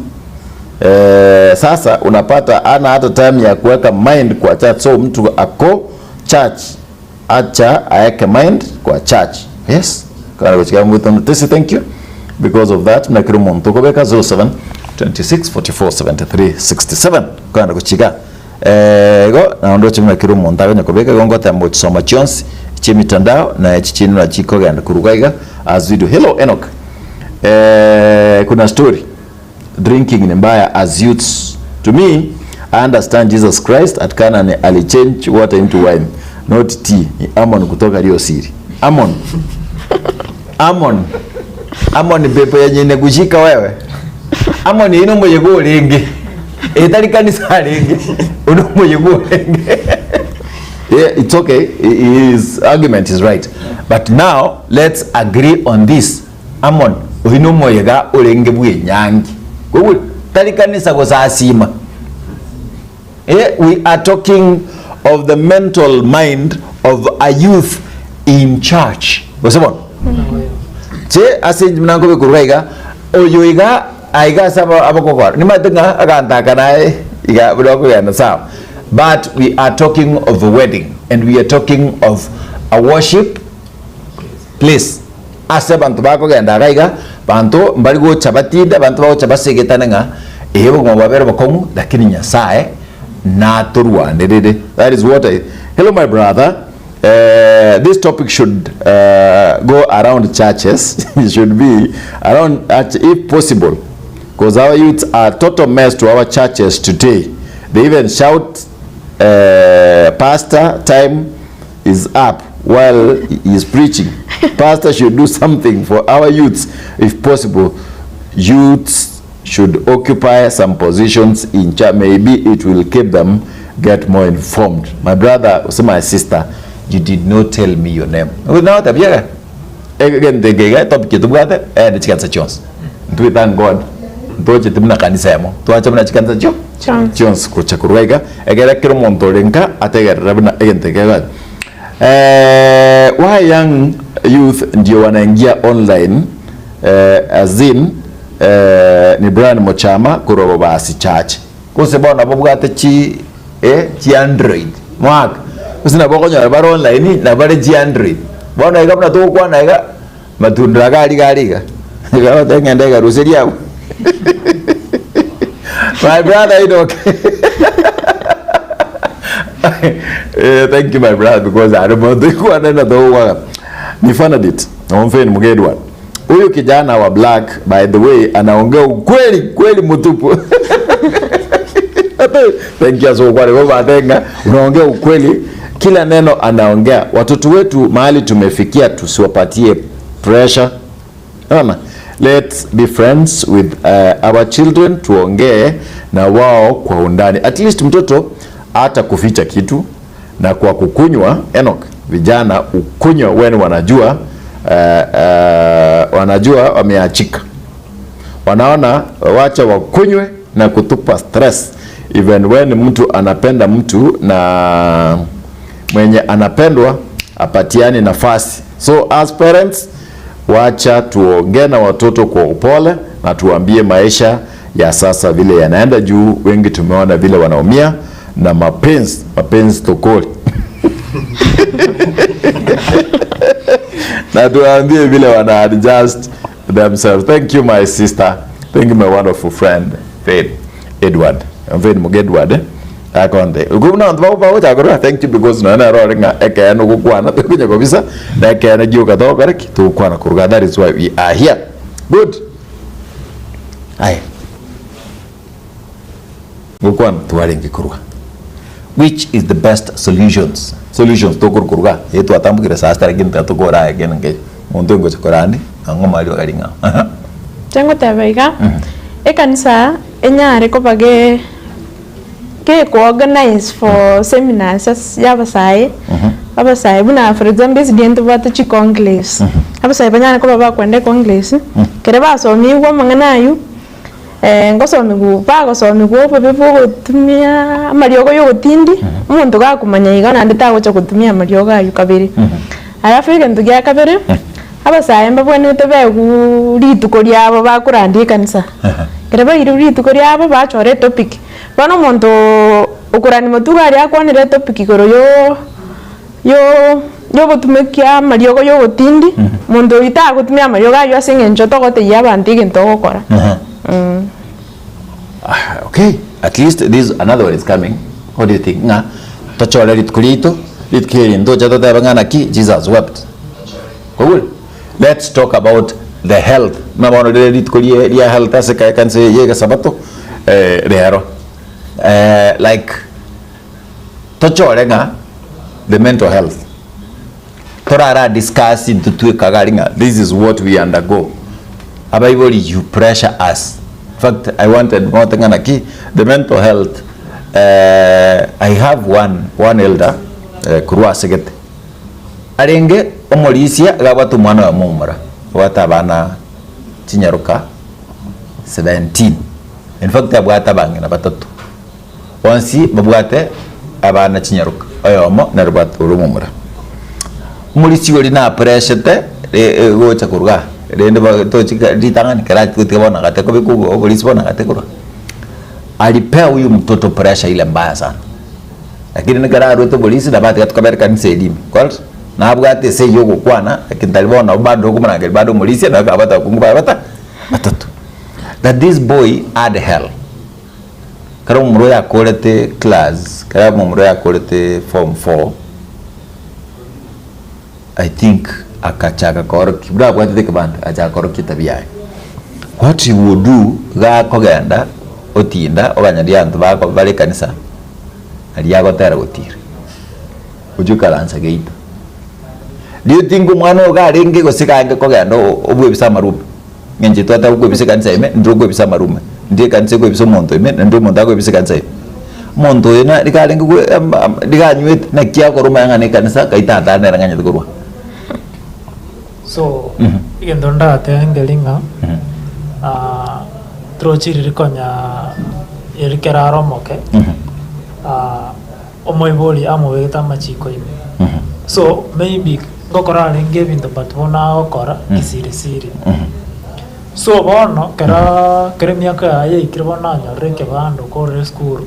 sasa unapata ana hata time ya kuweka mind kwa church, so mtu ako church acha aeke mind kwa church. Yes, kana kuchika mtu Nitesi, thank you because of that. Mnakiro muntu kobeka 07 26 44 73 67 kana kuchika go na ndo chimna kiru montaga nyakobeka gongo tambo soma chonsi chimitandao na chichinu na chiko ganda kurugaiga as video. Hello Enock, kuna story drinking ni mbaya as youths. To me I understand Jesus Christ at Canaan ali change water into wine not tea. Amon kutoka Rio Siri. Amon pepo ya nyine kushika wewe. Amon ino moye go lenge etali kanisa lenge uno moye go lenge. Yeah, it's okay. His argument is right. But now let's agree on this. Amon ino moye ga olenge bwe nyangi. Go tali kanisa go saasima. We are talking of the mental mind of a youth in church. Wasema? Che asenji mnango be kuraiga oyoiga aiga saba abakokora ni matenga akantaka nae iga buloko yana sawa. But we are talking of a wedding and we are talking of a worship place. Ase bantu bako genda gaiga bantu mbali go chabatida bantu bako chabasegetana nga ebo ngobabere bakomu lakini nyasaye na turwanderere. That is what I. Hello my brother. This topic should go around churches. It should be around if possible, because our youths are total mess to our churches today. They even shout pastor time is up while he is preaching. Pastor should do something for our youths if possible. Youths should occupy some positions in church. Maybe it will keep them get more informed. My brother, so my sister, you did not tell me your name. Now tabia again the guy top kitu bwate and chikanza chons. We thank God. Doje timna kanisa yamo. Tuacha mna chikanza chons kucha kurwega. Egera kiro montolenga ategera rabna egentega. Why young youth ndio wanaingia online as in ni Brian Mochama kurobo basi church. Kuse bona bobwate chi Android. Mwaka. Usina boko nyara baro online na bare Android. Bona ega mna to kwa na ega matunda gari. Ega tengende ga ruseria. My brother Enock. Thank you my brother because I remember kwa na to ni faned it. Omfeni mugedwa. Huyu kijana wa black by the way anaongea kweli mtupu. Thank you so kwa batenga unaongea ukweli kila neno anaongea. Watoto wetu mahali tumefikia tusiwapatie pressure. Unaona? Let's be friends with our children, tuongee na wao kwa undani. At least mtoto hata kuficha kitu na kwa kukunywa Enock vijana ukunywa when wanajua wameachika. Wanaona wacha wakunywe na kutupa stress even when mtu anapenda mtu na mwenye anapendwa apatiani nafasi. So as parents wacha tuongee na watoto kwa upole na tuambie maisha ya sasa vile yanaenda juu. Wengi tumeona vile wanaumia na mapenzi tokoli. Na tuambie vile wana adjust themselves. Thank you my sister. Thank you my wonderful friend Faith Edward. Faith Mugedward. Akonde. Ugumna ntwa ba uta thank you because na roringa ekeno gukwana tukunya kabisa na ekeno giuka to kariki tukwana kuruga. That is why we are here. Good. Ai. Gukwana tuwaringi kuruga. Which is the best solutions to kuruga yetu atambukira sasa lakini tatugora again nge muntu ngo chikorani angomali wakalinga Chango tabaiga ekanisa enyare ko bage ke ko organize for seminars yabasai abasai buna for example is dient bata chi conclaves abasai banyana ko baba kwende conclaves kere basomi wo manganayu ngosomi ku bagosomi ku bebo tumia amariogo yo tindi umuntu gakumanya igana nditago cyo kutumia amariogo ayu kabiri arafu ikintu gya kabiri abasai mbabone tebe ku rituko ryabo bakurandi kanisa kere ba rituko ryabo bachore topic bano muntu ukurani mutuga rya kwanire topic koro yo gutumikia amariogo yo tindi muntu itago gutumia amariogo ayu asingenjo togote yabandi ginto gukora. Okay, at least this another one is coming. What do you think? Nga tochole litkulito litkiri ndo jato tabangana ki Jesus wept. Cool. Let's talk about the health. Mama no litkuli ya health ase kai kan se yega sabato rehero. Like tochole nga the mental health. Torara discussing tutue kagaringa. This is what we undergo. Abaiboli you pressure us. In fact, I wanted more than the mental health. I have one elder, Kurwa Segete. Arenge omolisia gabatu mwana wa mumura. Wata bana Chinyaruka 17. In fact, abwata bangi na batatu. Onsi babwate abana Chinyaruka. Oyomo na rubatu rumumura. Mulisi wali na pressure go chakurga. Rende ba to chika ditangani karati kutibona kateko bikugo polisi bona kateko alipea huyu mtoto pressure ile mbaya sana lakini nikara roto polisi na bati katukamera kanisa elimu kwa na abwate se yogo kwana lakini talibona bado kumana bado polisi na kabata kunguba bata batatu that this boy had hell karo muro ya kolete class karo muro ya kolete form 4 I think akachaga koroki bra kwatete kabanda acha koroki tabia. What you would do ga kogenda otinda oganya antu bako bale kanisa aliyago tera gutira ujuka lansa gate. Do you think umwana ogarenge gosikange kogenda obwe bisa marume ngenje twata ubwe bisa kanisa ime ndro ubwe bisa marume ndiye kanisa ubwe bisa monto ime ndro monta ubwe bisa kanisa monto ina dikalenga dikanyuet na kia koruma yangane kanisa kaitata na ranganya tukurwa. So igendonda atengelinga trochiri konya yerikera romoke omoiboli amobeta machiko ime. So maybe gokora lenge bintu batubona okora kisiri. So bono kera miaka aye ikiribona nyoreke bando kore school.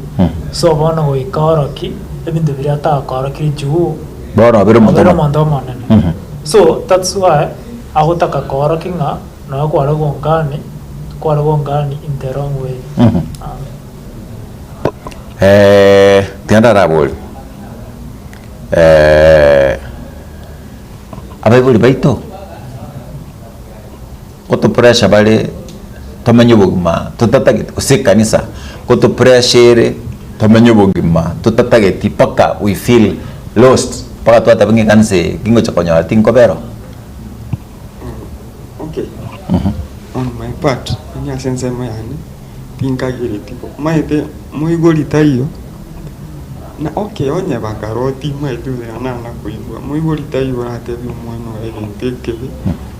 So bono goikoroki ebintu birata akoroki juu bono biro mondo manene. So that's why agutaka koroki nga no kwara gongani in the wrong way. Tianda rabol abaibuli baito koto pressure bale tomenyo bugma tutatageti kusikanisa koto pressure tomenyo bugma tutatageti paka we feel lost paka tuata bengi kanse kingo chakonya tinko bero. Okay. On my part nya sense mayani tinka giri tipo maite muigoli tayo na okay onye bakaroti maite ana kuibwa muigoli tayo ate bi mwana egentekebe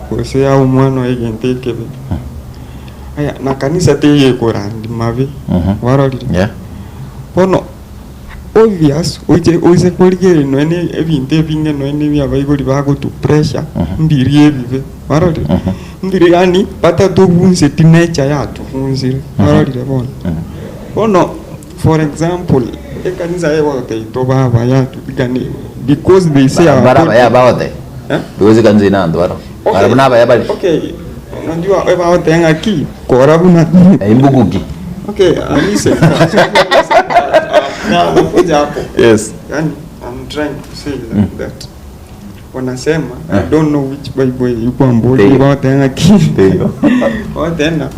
kose ya umwana egentekebe aya na kanisa teye korandi mavi warali bono obvious oje koligere no ene ebinte binge no ene bya bayigoli bago to pressure mbiri ebive warali mbiri yani pata to bunse tinature ya to funzire warali bono bono for example e kanisa ewa te to baba ya to bigane because they say baba ya baote because kanisa ina ndo waro bana baba ya bali okay unajua eba wote ngaki korabuna imbuguki okay anise yes, and I'm trying to say that wanasema I don't know which Bible yuko mboli watenga kinde watena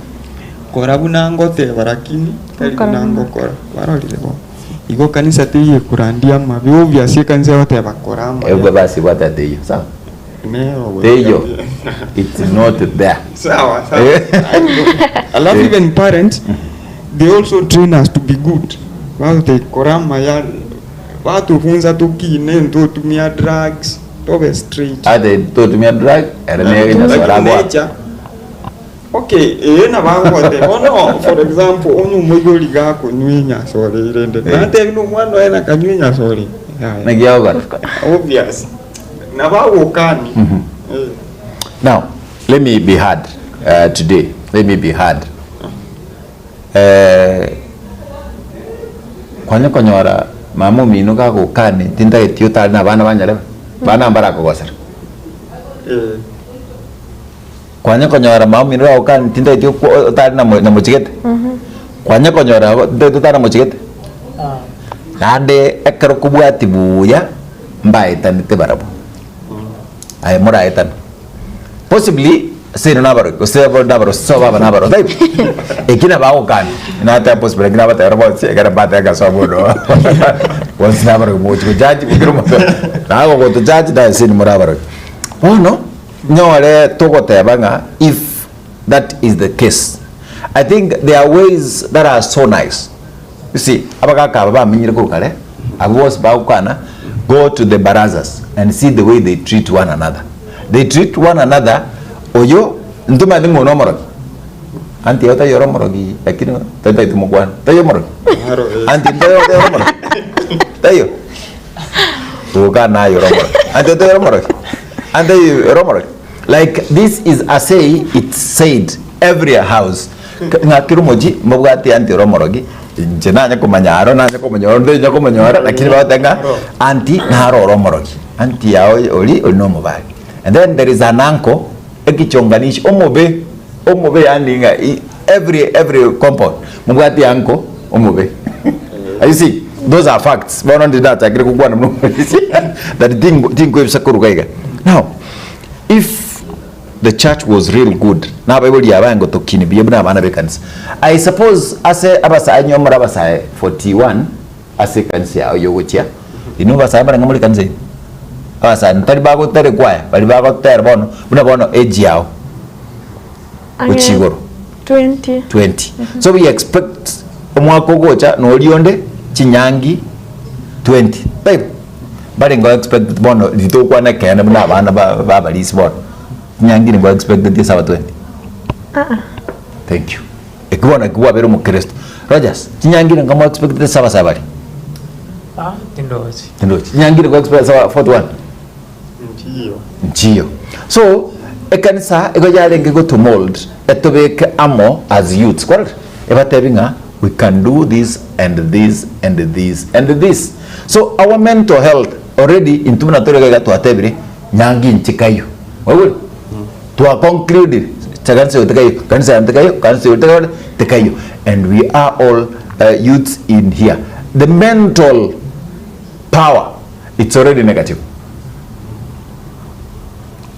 korabuna ngote barakini kalibuna ngokora barolile iko kanisa tiye kurandia mabi obviously kanisa wote bakorama ebe basi batateyo sawa teyo it's not there sawa I love even parents they also train us to be good. Watu korama ya watu funza tukine ndo tumia drugs tobe straight ade to tumia drug erene nya sarabwa okay na bango te ono for example onu mogoli ga ko nyinya sore irende na te no mwana ena kanywinya sore na giaga obvious na bawo kani now let me be hard today let me be hard kwanya konyora mamu mino ka ko kane tinda etio ta na bana banyare bana barako gosera kwanya konyora mamu mino ka kane tinda etio ta na mochigete kwanya konyora de ta na mochigete nande ekero kubwati buya mbaita te barabo ay muraita possibly sino nabaro kusebo nabaro soba nabaro dai ekina bawo kan na ta possible ekina bata robo se gara bata ga sobo do was nabaro mo ko jaji bugiro mo na go to jaji da sino murabaro no nyore togo te banga if that is the case I think there are ways that are so nice you see abaga ka baba minyire ko kale agos ba ukana go to the barazas and see the way they treat one another oyo ntuma ndingo no moro anti yota yoro moro gi lakini tata itumo kwan tayo moro anti tayo moro tayo tuka na yoro moro anti tayo moro anti yoro moro like this is a say it's said every house ngakiru moji mabwati anti yoro moro gi jena nya kumanyaro na nya kumanyoro ndo nya kumanyoro lakini batenga anti na ro moro gi anti yao oli no mobile and then there is an uncle ekichonganishi omobe andinga every compound mugati yanko omobe you see those are facts bono ndidata akire kugwana mno that thing go sakuru kaiga now if the church was real good na bible yabango tokini biye bana bana bekanisa I suppose ase abasa anyomra abasa 41 ase kanisa yogochia inubasa bana ngamuli kanisa asa ntari bago tere kwaya bali bago tere bono age yao uchigoro 20 so we expect omwako gocha no lionde chinyangi 20 babe bari ngo expect bono litokwa na kene mna bana baba lisi bono chinyangi ngo expect this about 20 thank you ekubona kuwa bero mu Kristo Rogers chinyangi ngo expect this sabari tindochi chinyangi ngo expect 41 nchiyo so ekanisa egojarenge go to mold etobeke amo as youths correct ebatebinga we can do this and this and this and this so our mental health already intuna torega to atebire nyangi nchikayo wabul to conclude chaganse utakayo kanisa mtakayo kanisa utakayo and we are all youths in here the mental power it's already negative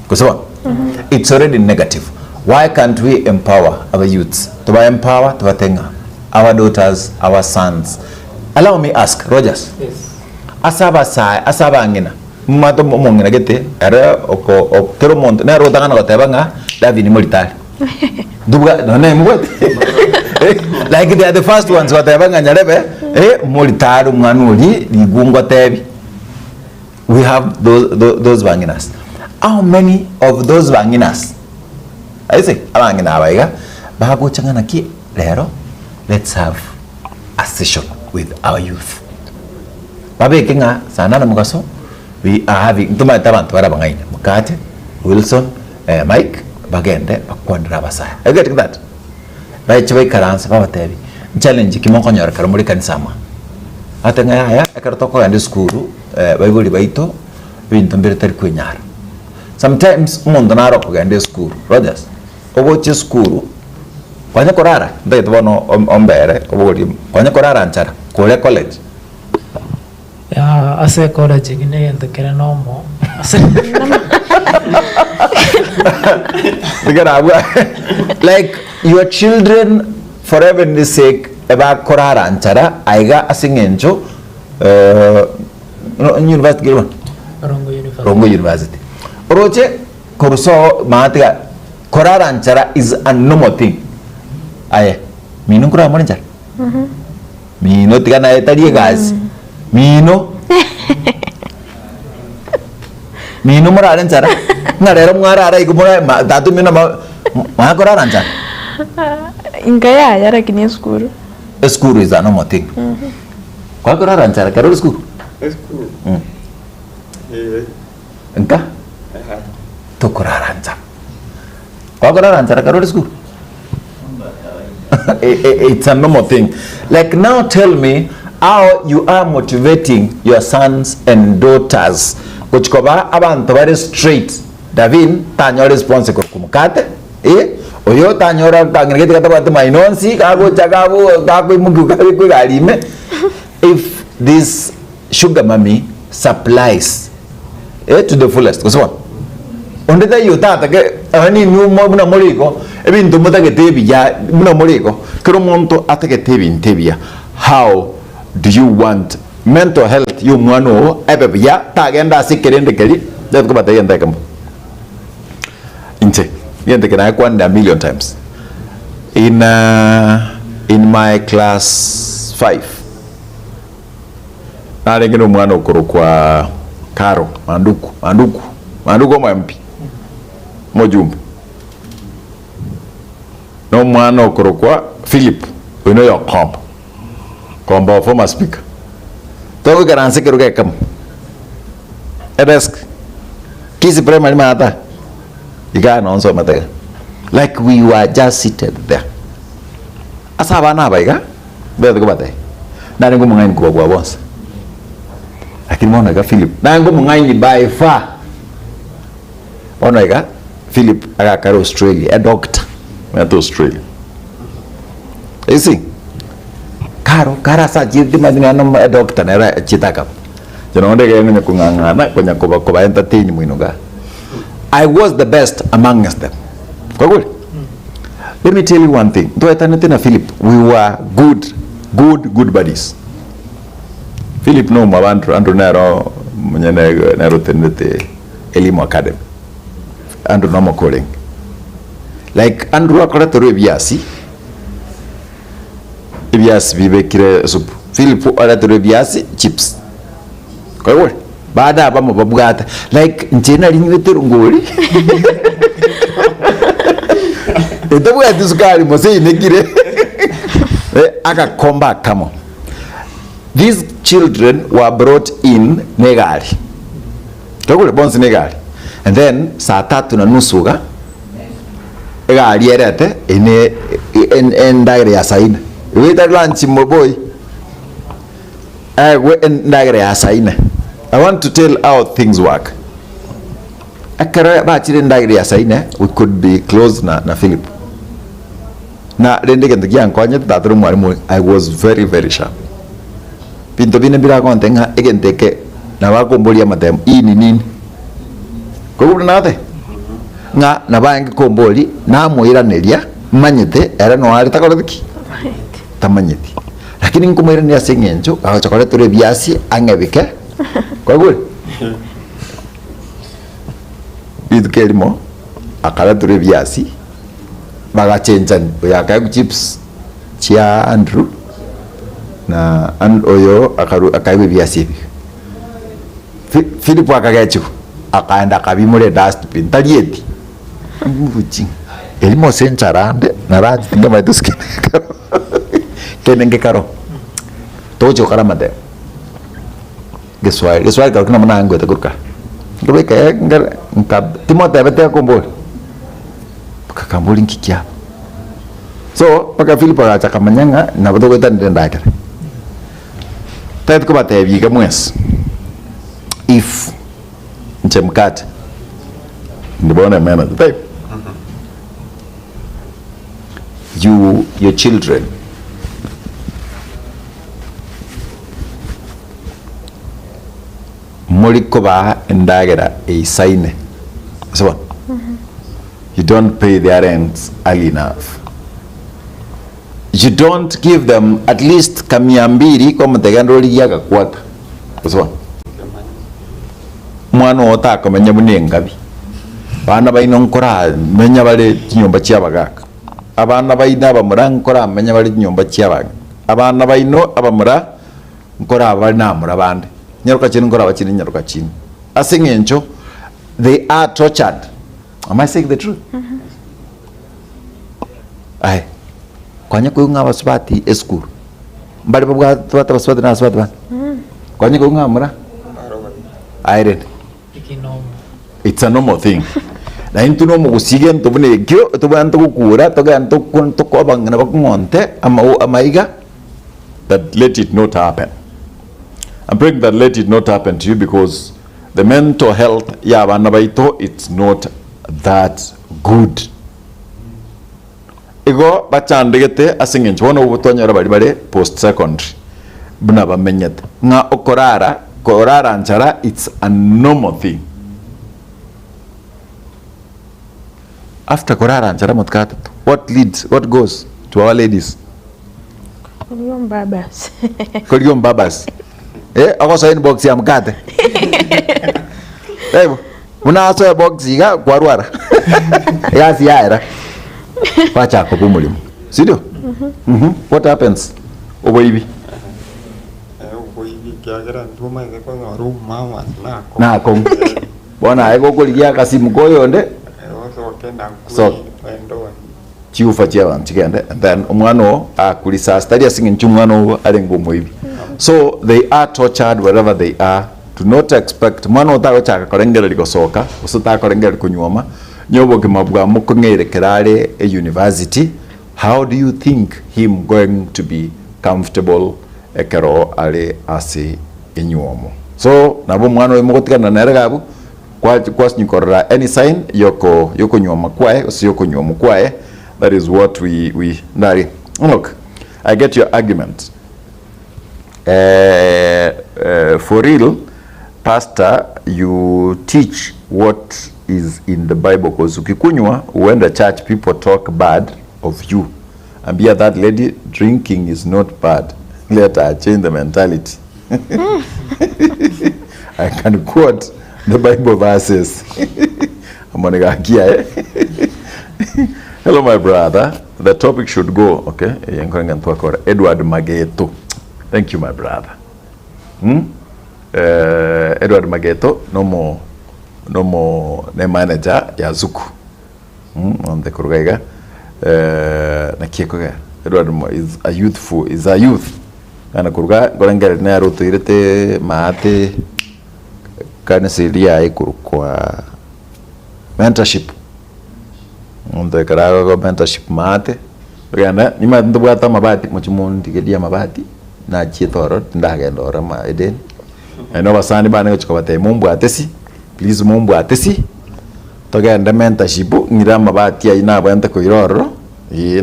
kusawa it's already negative why can't we empower our youths to empower to atenga our daughters our sons allow me ask Rogers Yes. asaba ngina mato mongina gete ara oko tero monto na rota kana gotebanga David Molitari dubuga none mwete like they are the first ones gotebanga nyarebe Molitari mwanuli ligungwa tebi we have those banginas how many of those banginas I say abangina abaiga bago changana ki lero let's have a session with our youth babe kinga sana na mugaso we are having tuma tabantu barabangaine Mkate Wilson Mike bagende bakwandira basaya I get that right chibai karansa babatebi challenge kimoko nyora karumuri kanisama atenga ya akartoko ande school baigoli baito bintu mbere tari kwenyara sometimes umuntu naro kugende school Rogers oboche school kwanya korara ndete bono ombere obogori kwanya korara nchara kule college ya ase college gine yendekere nomo ase like your children for heaven's sake eba korara nchara aiga asingenjo university gilwan Rongo University oroche korso maatiga korara nchara is a normal thing aye mino kura mo nchara mino tigana etari gas mino murare nchara ngarero mwarara igumura tatu mino ma korara nchara ingaya yara kini school is a normal thing kwa korara nchara karo school enka to korara nchara kwa korara nchara karo school it's a normal thing like now tell me how you are motivating your sons and daughters kuchikoba abantu bari straight Davin tanyo response ko Mkate oyo tanyora kangirete katabatu mainonsi kago chagabu kago mugu kago galime if this sugar mommy supplies to the fullest so ondeta yotata ke ani numo buna moliko ebintu mutake tebi ya buna moliko kero monto atake tebi ntebia how do you want mental health you mwano ebe ya tagenda sikerende keli that ko batayenda kambo inte yende kana kwanda a million times in my class 5 alengeno mwana okoro kwa Karo manduku mwampi mojumbu no mwana okoro kwa Philip we know your combo former speaker to garanse keruga kam edesk Kisii primary mata iga no so mata like we were just seated there asaba na baiga bedo ko batay na ngo mungain ko kwa boss lakini mwana ga Philip na ngo mungain by far ona ga Philip aga karo Australia a doctor at Australia you see kara sa jidi madina no a doctor na chitaka jono ndege ngene kungangana konya koba entertain muinoga I was the best amongst them. Let me tell you one thing. Do I tell Philip, we were good buddies. Philip no mabantu andu nero mnyene nero tendete elimu academy. Andu no calling. Like andu akora toro ebiasi bibekire supu. Philip aletire viazi chips. Kwa hiyo baada hapa mababugata like njena linyete rungori. Etabuga sukari mose inegire. Akakomba kamo. These children were brought in negari. Tokule bonsi negari. And then saa 3:30 egari erete ine ndagire ya saine. Wita lunch moboy. We ndagire ya saine. I want to tell how things work. Akara ba chire ndagire ya saine, we could be close na Philip. Na rende ngiya nkwanye tatru mwalimu. I was very very sharp. Pinto bine bila kontenga egenteke na bakombolia matem ini nini. Ko nate nga na bangi komboli na muiraneria manyete era no ari takorodiki tamanyeti lakini nkumwirania sengenjo agachakore tore biasi angebike kwa gule bidkelimo akala tore biasi bagachenjan oyaka chips chia Andrew na oyo akaibe biasi Philip akagachu akaenda kabimure dustbin talieti mvuchi elimo sencharande na rati tinga maituski kenenge karo tojo karamade geswai kalkuna manango takurka ngobe kaya ngar nkab timote bete kombol kakamboli nkikia so paka Philip acha manyanga na bodo kwetan ndakere tait ko bate bi kamwes if Mkate ndibona mena type your children moliko ba ndagera saine so you don't pay their rents early enough, you don't give them at least kamiambiri kwa mtegandoli yaka kwata so mwana otaka menya munengabi bana baino nkora menya bale kinyomba cyabagaka abana baina abamura nkora menya bale kinyomba cyabaga abana baino abamura nkora abali namura bande nyaruka cyane nkora abakiri nyaruka cyane asengencho they are tortured. Am I saying the truth? Ai kwanya ko ngaba subati esku mbali babwa twata baswata na swata kwanya ko ngamura Irene. It's a normal thing. Na into no musige ntubune kyo tubantu kukura toganto kunto ko bangana bakumonte amaiga that let it not happen. I'm praying that let it not happen to you because the mental health ya bana baito it's not that good. Ego bachandegete asingenje wono ubutonyora bari bare post secondary buna bamenyete nga korara nchara it's a normal thing. After korara nchara Mkate, what goes to our ladies? Kuriom babas. Kuriom babas. Ako sa inbox ya Mkate. Muna aso ya box iga kwarwara. Yasi yaera. Pacha ko bumulimu. Sidio? What happens? Oboibi. Kiagera nduma ko ngaru mama nako bona ego kuligia kasimu koyonde so kenda so endo chiufa chiawa chigende and then umwano akulisa study singing chumwano alengo moibi so they are tortured wherever they are. Do not expect mwana utago chaka korengera likosoka usuta korengera kunyoma nyobo kimabwa mukongere kerale a university. How do you think him going to be comfortable ekero ale ase enyuomo? So nabo mwana we mugotikana na eragabu kwa sinyikorera any sign yoko nyuoma kwae usiyoko nyuomo kwae. That is what we nari. Look, I get your argument. For real, pastor, you teach what is in the Bible, because ukikunywa when the church people talk bad of you, and be that lady drinking is not bad. Let her change the mentality. I can quote the Bible verses. Hello, my brother. The topic should go, okay? Edward Mageto. Thank you my brother. Edward Mageto ne manager ya Zuku. On the Kurugaiga. Na Kiekoga. Edward is a youth. Kana kuruga gorengere ne aruto irete Mkate kana siria ikurukwa mentorship. Ndo karago mentorship Mkate. Gana nima ndubwata mabati muchimundi gedia mabati na chietoro ndagenda ora ma eden. Eno basani bana chikobate mumbu atesi. Please mumbu atesi. Togenda mentorship ngira mabati ya ina banta ko iroro.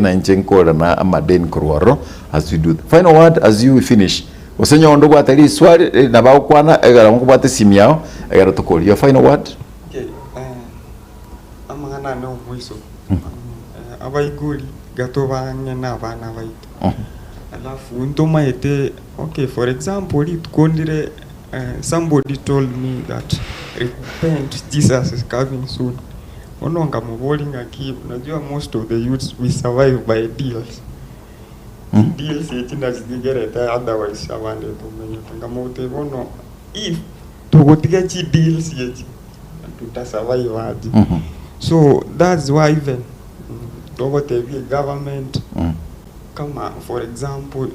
Na inchenkola na amaden kurwaro as we do. Final word as you finish. Osenyo ndo gwatali swali na bakwana egara mukubate simyao egara tokoli. Your final word? Okay. Amangana no mwiso. Abaiguli gato bange na bana baitu. Alafu ntoma ete okay, for example itkondire somebody told me that repent, Jesus is coming soon. Ononga mubolinga ki unajua most of the youths we survive by deals. Deals yetina zigereta otherwise abande tumenye ngamote bono if tugotiga chi deals yeti tuta survive aje. So that's why even togote bi government kama for example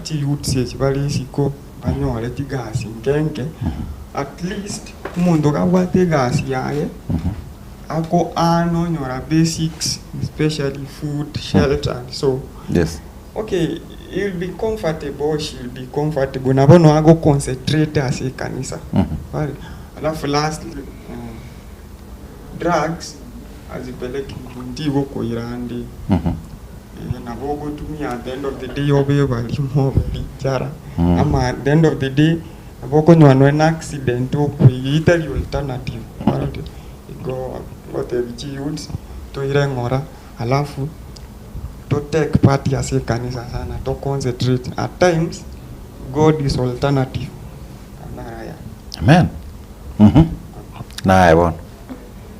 chi youths yeti bali siko banyore tigasi ngenke at least umuntu kabwate gasi yaye ako ano nyora basics, especially food, shelter, and so yes. Okay, you'll be comfortable, she'll be comfortable. Nabono ago concentrate as a kanisa. Right. Alafu lastly, drugs as a peleki ndigo ko irandi. Nabogo to me at the end of the day obe bali mo bichara. Ama at the end of the day nabogo nywanwe an accident o kuitali alternative. Right. Go wote youths to irengora alafu to take part as a kanisa sana to concentrate at times God is alternative. Amen. Na ebon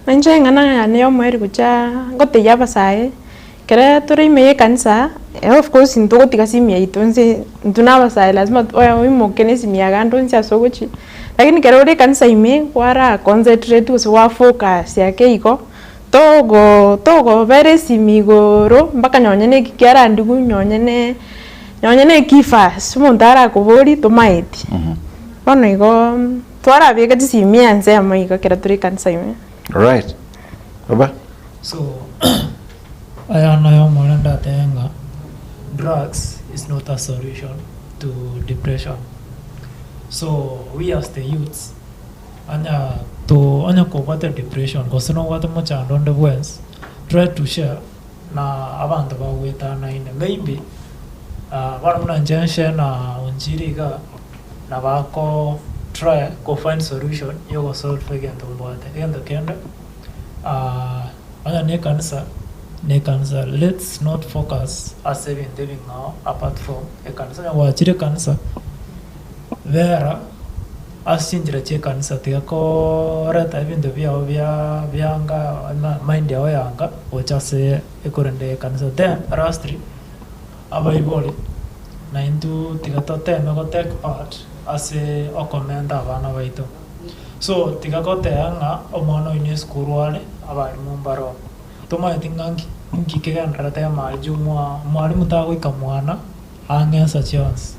Nje ngana ne yo mweri kucha ngote yaba sae kera turi me kanisa of course ndo tika simia itonze ndunaba sae lazima oya wimo kenesi miaga ndonzi asogochi lakini kera uri kanisa ime wara concentrate uswa focus yake iko togo very simigoro mpaka nyonyene kiara ndigu nyonyene kifa sumundara kubori tomaiti bono igo twara biega tisimia nze amaiga kera turi kanisa ime. Right. Baba. So ayana yo molanda tenga drugs is not a solution to depression. So we as the youths anya kopata depression because no what much and on the west try to share na abantu baweta na ine maybe bana mnanjenshe na unjiriga na bako try go find solution you go solve again to what again the kende anya ne kanisa let's not focus as saving living now apart from a kanisa ya wachire kanisa vera asinjira che kanisa tiako reta bintu byanga mind yawe yanga ochase ekorende kanisa then rastri abaiboli na indu tigatote no take part as a okomenda abana baito so tigakote anga omwana ine skuru wale abari mumbaro toma tingangi ngikegandra ta majumwa mwalimu tago ikamwana angensa chance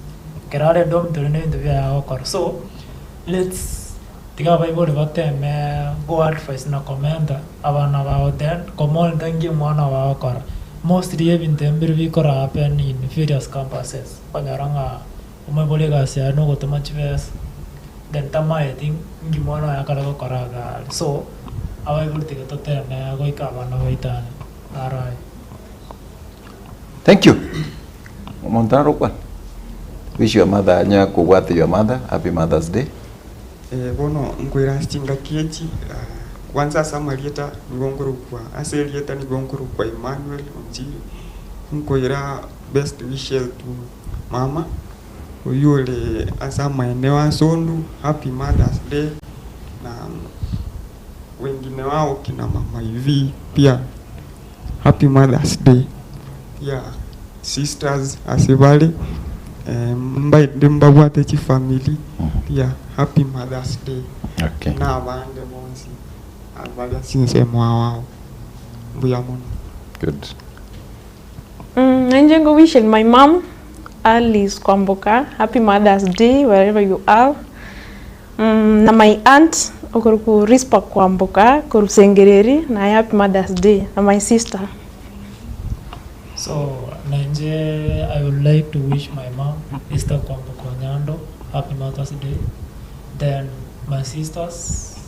kerare dom turene indu bya okor so let's tiga Bible bateme go advice na komenda abana bao then komol dangi mwana wao kora mostly even tembir vi kora happen in various campuses pangaranga umebole gasia no gotoma chives then tama I think ngi mwana yakara ko kora ga so abai burti to teme go ikabana waitana arai. Thank you. Montaro kwa. Wish your mother nya kuwate your mother happy Mother's Day. Bono nkwira stinga kiechi kwanza samarieta ngongoro kwa aserieta ni ngongoro kwa Emmanuel Onjiri nkwira best wishes to mama uyole asama enewa sondu happy Mother's Day na wengine wao kina mama hivi pia happy Mother's Day pia sisters asibali mbabwate chi family pia happy Mother's Day. Okay. Na abande bonsi abaga sinse mwao buya mono. Good. I'm going wish my mom, Alice Kwamboka, happy Mother's Day wherever you are. Na my aunt, Okuruku Rispa Kwamboka, Kurusengereri, na happy Mother's Day. Na my sister. So, Nanje, I would like to wish my mom, Esther Kwamboka Nyando, happy Mother's Day. Then my sisters,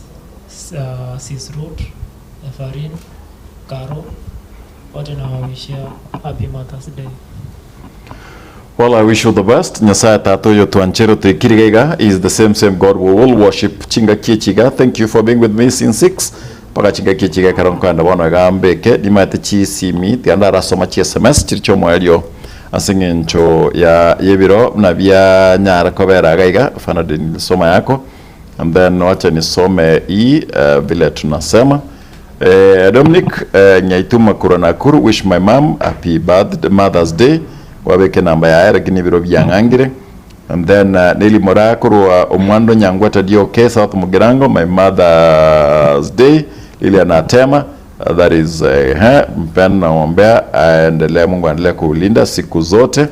Sis Ruth, Efarin, Caro, what in our wish here, happy Mother's Day. Well, I wish you the best. Nyasaya tato yo tuanchero te kirigega is the same God we will worship. Chinga kichiga. Thank you for being with me since 6. Paka chinga kichiga karonko anda wano gambeke. Dimate chi simi. Tianda rasoma chi SMS. Chiricho mwelio. Asingi ncho ya yebiro. Nabia nyara kobera gaiga. Fana di soma yako. And then wacha nisome vile tunasema. Dominic nyaituma kuronakuru. Wish my mom happy birthday, Mother's Day. Wabeke namba ya era gini biro byangangire. And then Nelly Morakuru omwando nyangwata DOK South Mugirango, my Mother's Day. Liliana Atema, that is mpenda na ombea aendelea Mungu aendelea kulinda siku zote.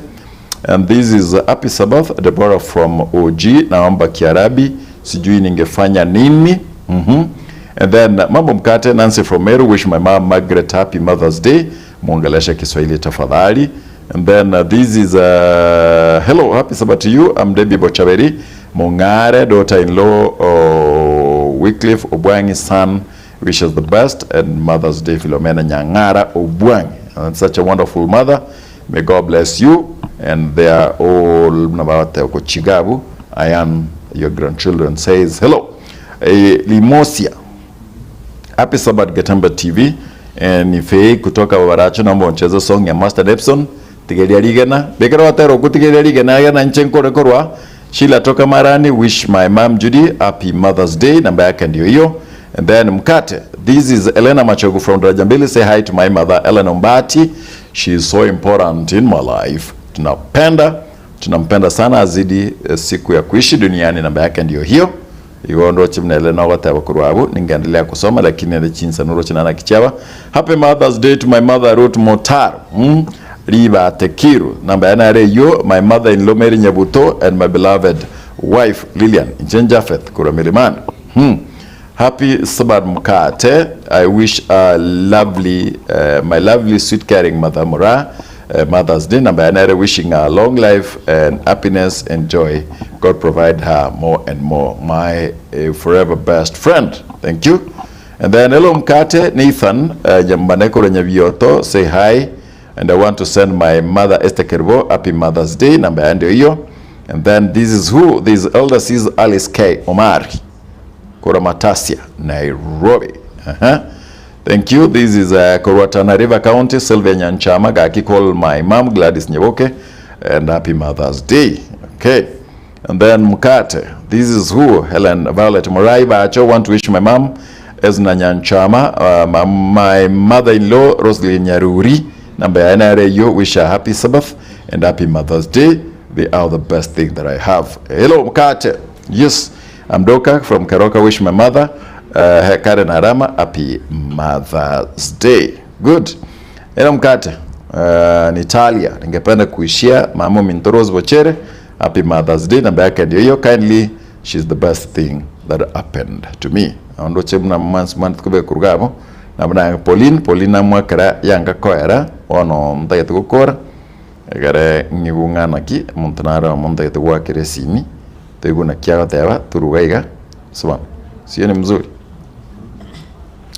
And this is happy Sabbath, Deborah from OG, naomba Kiarabi, sijui ningefanya nini. And then mambo Mkate, Nancy from Meru, wish my mom Margaret happy Mother's Day. Muongelesha Kiswahili tafadhali. And then this is hello, happy Sabbath to you. I'm Debbie Bochaberi, Mongare, daughter-in-law Wycliffe Obwangi's son, wishes the best, and Mother's Day Philomena Nyangara Obwangi. And such a wonderful mother. May God bless you. And they are all Nabawate Okochigabu. I am your grandchildren says hello. Limosia, happy Sabbath Getembe TV. And ife kutoka Waracho naomba uncheze song ya Master Epson. Tigeria Bekero watero kutigeria yana nchenko rekorwa. Sheila toka Marani, wish my mom Judy happy Mother's Day. Namba yake ndio hiyo. And then Mkate, this is Elena Machogu from Rajambili. Say hi to my mother Elena Mbati. She is so important in my life. Tunampenda sana azidi siku ya kuishi duniani. Namba yake ndio hiyo. Igondo chimna Elena watawa kuruabu. Ningendelea kusoma lakini nende chinsa nuro chinana kichawa. Happy Mother's Day to my mother Ruth Motar. Riba Tekiru. Namba yana reyo, my mother-in-law Mary Nyabuto and my beloved wife Lilian Inchen Japheth Kuramilimani. Happy Sabbath Mkate. I wish my lovely sweet caring mother Mura Mother's Day. Namba yana wishing her long life and happiness and joy. God provide her more and more. My forever best friend. Thank you. And then hello Mkate, Nathan Jambaneko Renyavioto, say hi. And I want to send my mother Esther Kerbo happy Mother's Day. Namba yande hiyo. And then this is who? This elder is Alice K. Omari Koramatasia, Nairobi. Thank you. This is Korwatana River County, Sylvia Nyanchama. Gaki call my mom Gladys Nyewoke and happy Mother's Day. Okay. And then Mkate. This is who? Helen Violet Morai Bacho. Want to wish my mom Ezna Nyanchama, my mother-in-law Rosalie Nyaruri. Namba ya NRAU, wish a happy Sabbath and happy Mother's Day. They are the best thing that I have. Hello, Mkate. Yes, I'm Doka from Karoka. Wish my mother, Karen Arama, happy Mother's Day. Good. Hello, Mkate. Nitalia. Ningependa kuishia Mamo Mintoros Bochere, happy Mother's Day. Namba yake ndio hiyo. Kindly, she's the best thing that happened to me. Ando chemna month kube kurugamo. Nabana Pauline mwakara yanga koera ono mtayete gukora egare ngibungana ki muntanara mtayete gwakire sini teguna kyaga teba turugaiga sawa sio ni mzuri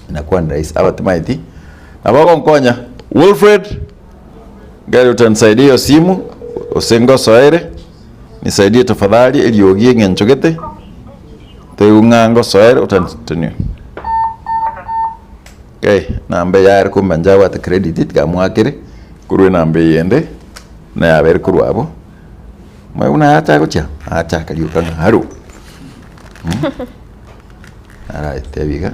inakuwa rais abatimaiti nabako nkonya Wilfred gari utanisaidia hiyo simu usengo soere nisaidie tafadhali ili ogie ngenchogete tegungango soere utanitania. Okay, nambe ya erko manjawa te creditit ga mwakire kuru nambe yende na ya ber kuru abo mwe una acha gocha acha kaliu kan haru ara tebiga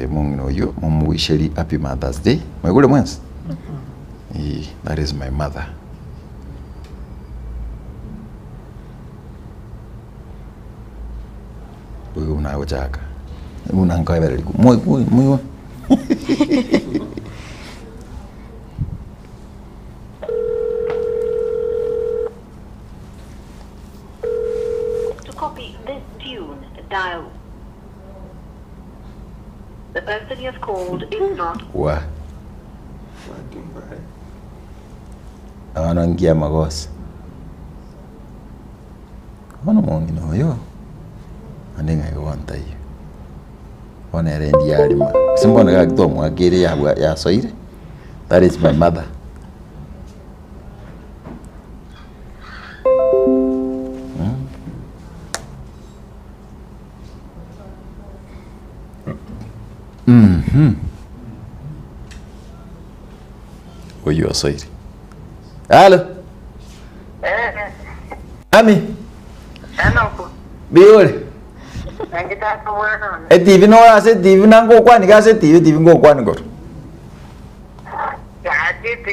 mungno yo mumu isheri happy Mother's Day mwe gule mwens that is my mother na gochaka una nkaibere muy To copy this tune, dial. The person you have called is not. wa anaingia magosi ono mongi no yo aninga iwanta hiyo ona rendi alima simbona ga gitomo akiri ya soire. That is my mother. Oyo soire. Hello. Ami. Enock. Biore. Nangita ko wano. TV no ase TV nango kwani ga ase TV ngo kwani gor. Ya TV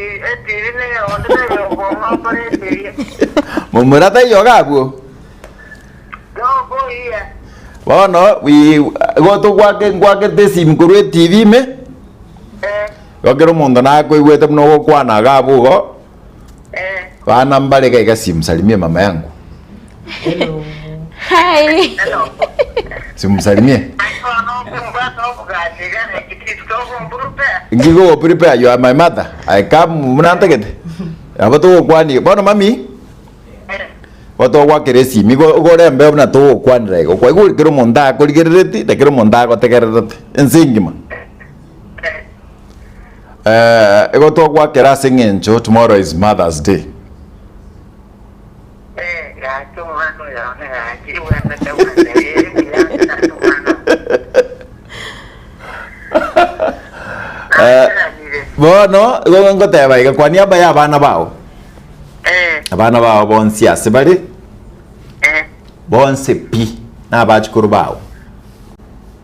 ne onda yo ko pare TV. Mumurata yoga buo. Yo bo iya. Bono we go to gwake desim kurwe TV me. Wakero mondo na ko igwete mno kwana ga bugo. Bana mbale ga simsalimie mama yangu. Hello. Hi. Hello. Simsalimie. Ako no kumba to ga diga ne kitito ko burupe. Ngigo prepare, you are my mother. I come munanta gete. Abato kwani bono mami. Wato gwakere simi go rembe na to kwanira igo kwa iguri kero monda ko ligereti de kero monda ko tegereti ensingima. Ego to gwakera singencho, tomorrow is Mother's Day. Ya to wano ya ne ya ki wano ta Bono go ngoteba iga kwani aba ya bana bao. Abana bao bonsi asibari. Bonse pi na bachukuru bao.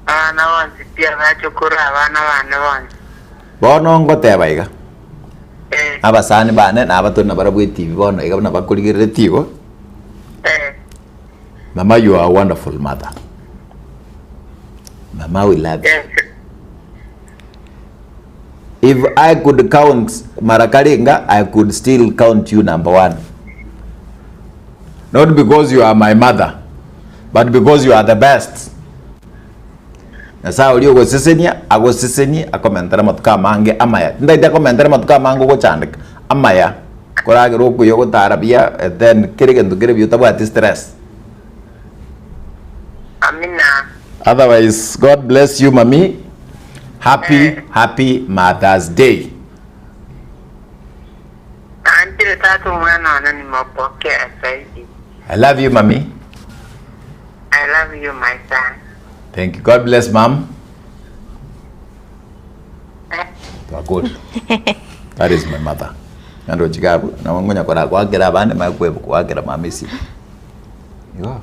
Ana wansi pia bachukuru abana wansi. Bono ngoteba iga. Abasani bane na abato na barabu TV bono iga na bakuligire tigo. Mama, you are a wonderful mother. Mama, we love you. If I could count Marakaringa, I could still count you number one. Not because you are my mother, but because you are the best. Nasa ulio go sesenia, ago seseni, akomentara matuka mange amaya. Ndaita komentara matuka mango go chandik amaya. Korage roku yogo tarabia, and then kirigen to give you tabu stress. Amina. Otherwise, God bless you, Mami. Happy Mother's Day. Auntie tatu mwana nani mapokea saidi. I love you, Mami. I love you, my son. Thank you. God bless, Mom. Good. That is my mother. Nando chigabu na wangonya kwa gira bande makwe kwa gira mamisi. Yo.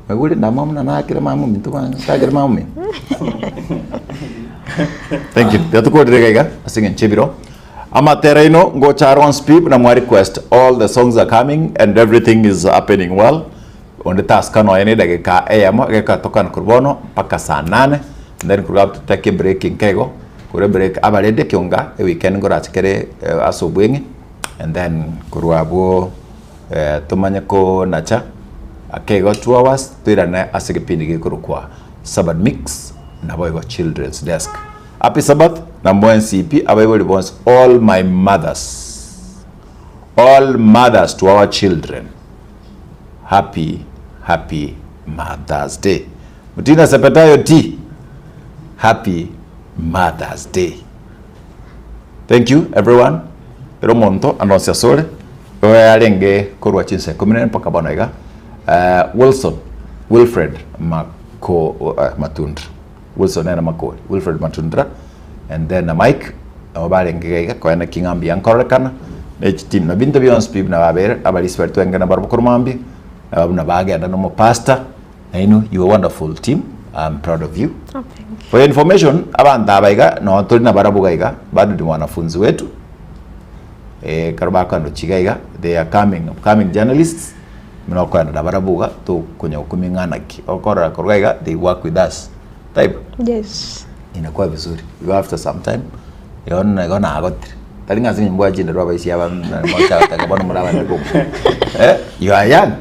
Maguli na mama na akira mamu mintu kwa gira mamu. Thank you. Yatu ko direga asingen chebiro. Amatereno go charon speak na mwa request. All the songs are coming and everything is happening well. On the task kano ene dakika eyamo geka tokan kurbono paka saa 8 then kurab to take a break in kego kure break abalede kionga e weekend ngora chikere asubwengi and then kurwabo tumanya ko nacha akego 2 hours tuirane asigipindi gikurukwa Sabbath mix na boygo children's desk. Happy Sabbath na mwen CP abaybo libons all my mothers, all mothers to our children. Happy Mother's Day. Mutina Sepetayo T. Happy Mother's Day. Thank you everyone. Pero monto anonsia sore. Oya korwa chinse kuminen paka bonaiga. Wilfred Matundra. Wilson and Mako. Wilfred Matundra. And then Mike. Obalenge kwa na kingambi ankorekana. Team na binto beyond speed na babere abali swertu engana barbo kurmambi. Na baga na no pastor. I know you are a wonderful team. I'm proud of you. Oh, thank you. For your information, abanta baiga no tulina barabuga iga bado ni wanafunzi wetu. Karabaka ndo chigaiga. They are coming journalists. mino kwenda da barabuga to kunyo kuminganaki okora korgaiga they work with us type Yes. inakuwa vizuri you after some time yona agotri talinga zinyi mbwa jinde roba isi aba mocha takabona muraba ndiko you are young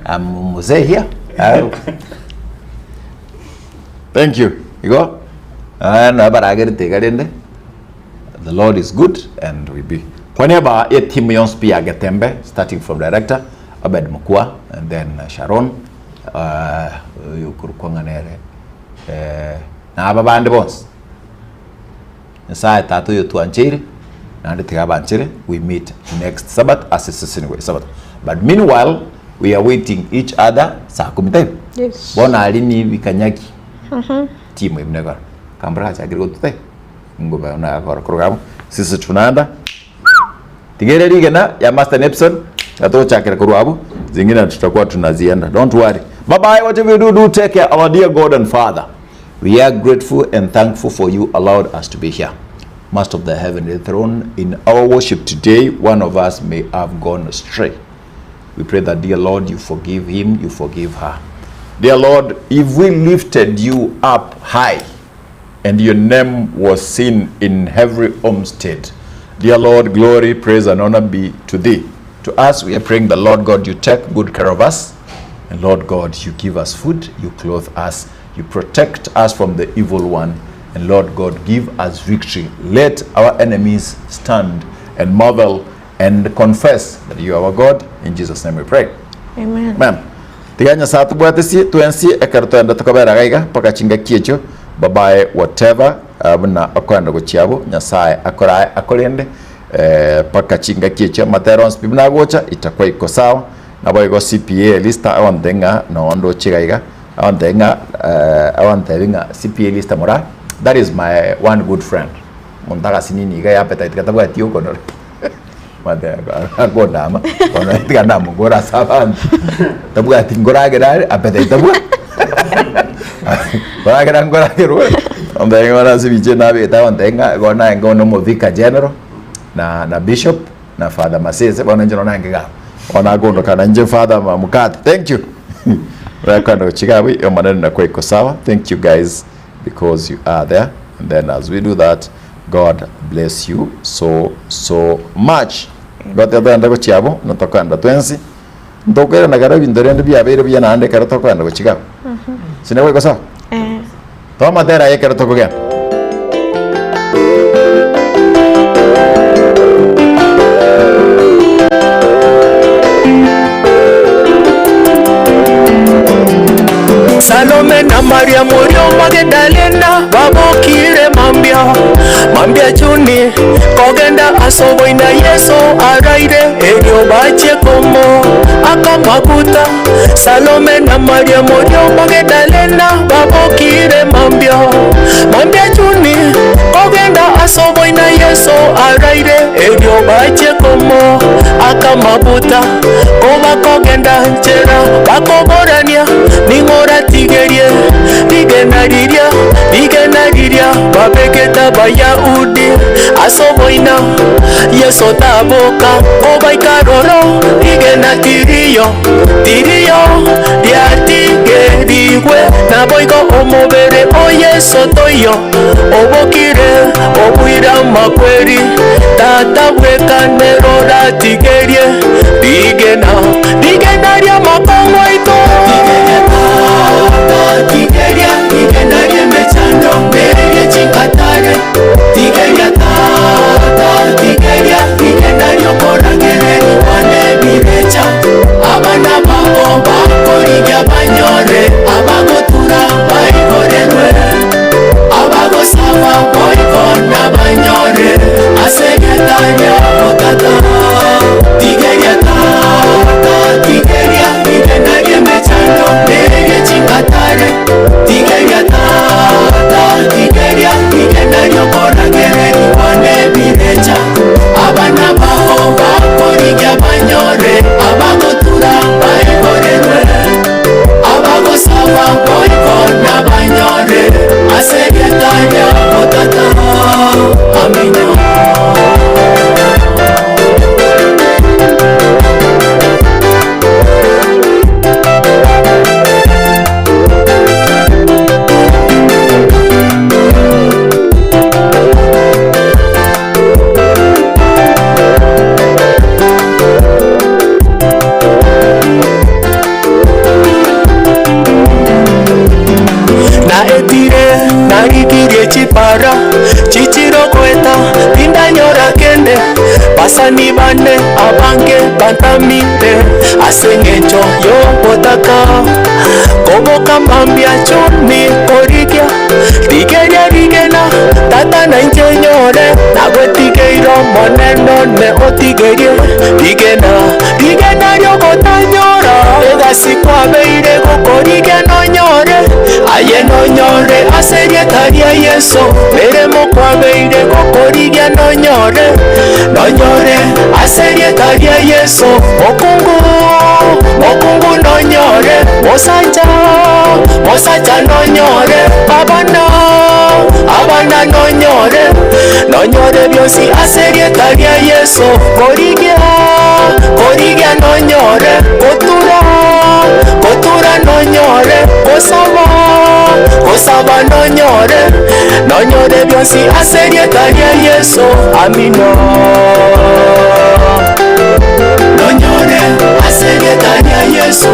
I'm muzee here thank you go na baragere tegarende the Lord is good and we be whenever a team yon spear Getembe starting from director Abed Mukwa and then Sharon yukurukwanganere na ababande bons inside tatu yo tuanchiri na nditigabanchire we meet next Sabbath as a Sesenigwa Sabbath but meanwhile we are waiting each other saa 10 Yes. bona alini bikanyaki timu imnega kambra cha girgo tute ngoba na akora program sisi tunaenda tigere ligena ya master episode atochakira kuruabu zingine tutakuwa tunazienda don't worry bye bye whatever you do take care our dear God and Father we are grateful and thankful for you allowed us to be here master of the heavenly throne in our worship today one of us may have gone astray we pray that dear Lord you forgive him you forgive her dear Lord if we lifted you up high and your name was seen in every homestead dear Lord glory praise and honor be to thee to us we are praying the Lord God you take good care of us and Lord God you give us food you clothe us you protect us from the evil one and Lord God give us victory let our enemies stand and marvel and confess that you are our God in Jesus name we pray Amen. Amen. Tiganya satu buatisi tuensi ekartoenda tukabera gaiga paka chinga kiecho babaye whatever abuna akwenda guchiabo nyasaye akorae akorende paka chinga kiecho materons bibna gocha itakuwa iko sawa na boy go CPA lista awandenga na ondo chigaiga awandenga awandenga CPA lista mora that is my one good friend montaga sinini ga appetite katabuga tio kono mate agodama ona tigana mugora saban tabuga tingora gera appetite tabuga para gera ngora gero onda ngora sibiche na beta ondenga gona ngono movika general na bishop na father Masese bona njero nangega ona gondo kana nje father Mkate thank you rakando chigawi yo maneno na kwa iko sawa thank you guys because you are there and then as we do that God bless you so much God yadanda ko chiabo natokanda twensi ndokera nagara bindorende byabere byanande karatokanda ko chigawi sinewe ko sawa toma tera yekera tokogea Salome na Maria Morio Magdalena babokire mambia chuni kogenda asobo na Yesu araire elio bache komo akamakuta Salome na Maria Morio Magdalena babokire mambia chuni kogenda asobo na Yesu araire elio bache komo akamakuta koba kogenda nchera bakoborania ningora tigerie digenariria babeketa bayahudi asoboina Yesu taboka obaikaroro digenatirio diatigeriwe na boigo omobere Yesu toyo obokire obwira makweri tata bwekanero tigerie digenaria makongo ito Tigeria mechando mbere chikatare Tigeria korangere wane birecha abana babo bakorija banyore abagotura baikorenwe abagosaba boikona banyore asegetaria okata Tigeria mecha naire narigirie chipara chichiro kweta pindanyora kende pasani bane abange bantamite asengecho yo potaka koboka mambia choni origia tigenya rigena tata na injenyore nagwetigeiro moneno ne otigerie rigena yogotanyora egasikwa beire gokorigia nonyore aye nonyore aserietaria yeso eremo kwa beire gokorigia nonyore aserietaria yeso mokungu nonyore mosacha nonyore abana nonyore byosi aserietaria yeso korigia nonyore kotura nonyore kosaba nonyore byosi aserietaria yeso amino nonyore aserietaria yeso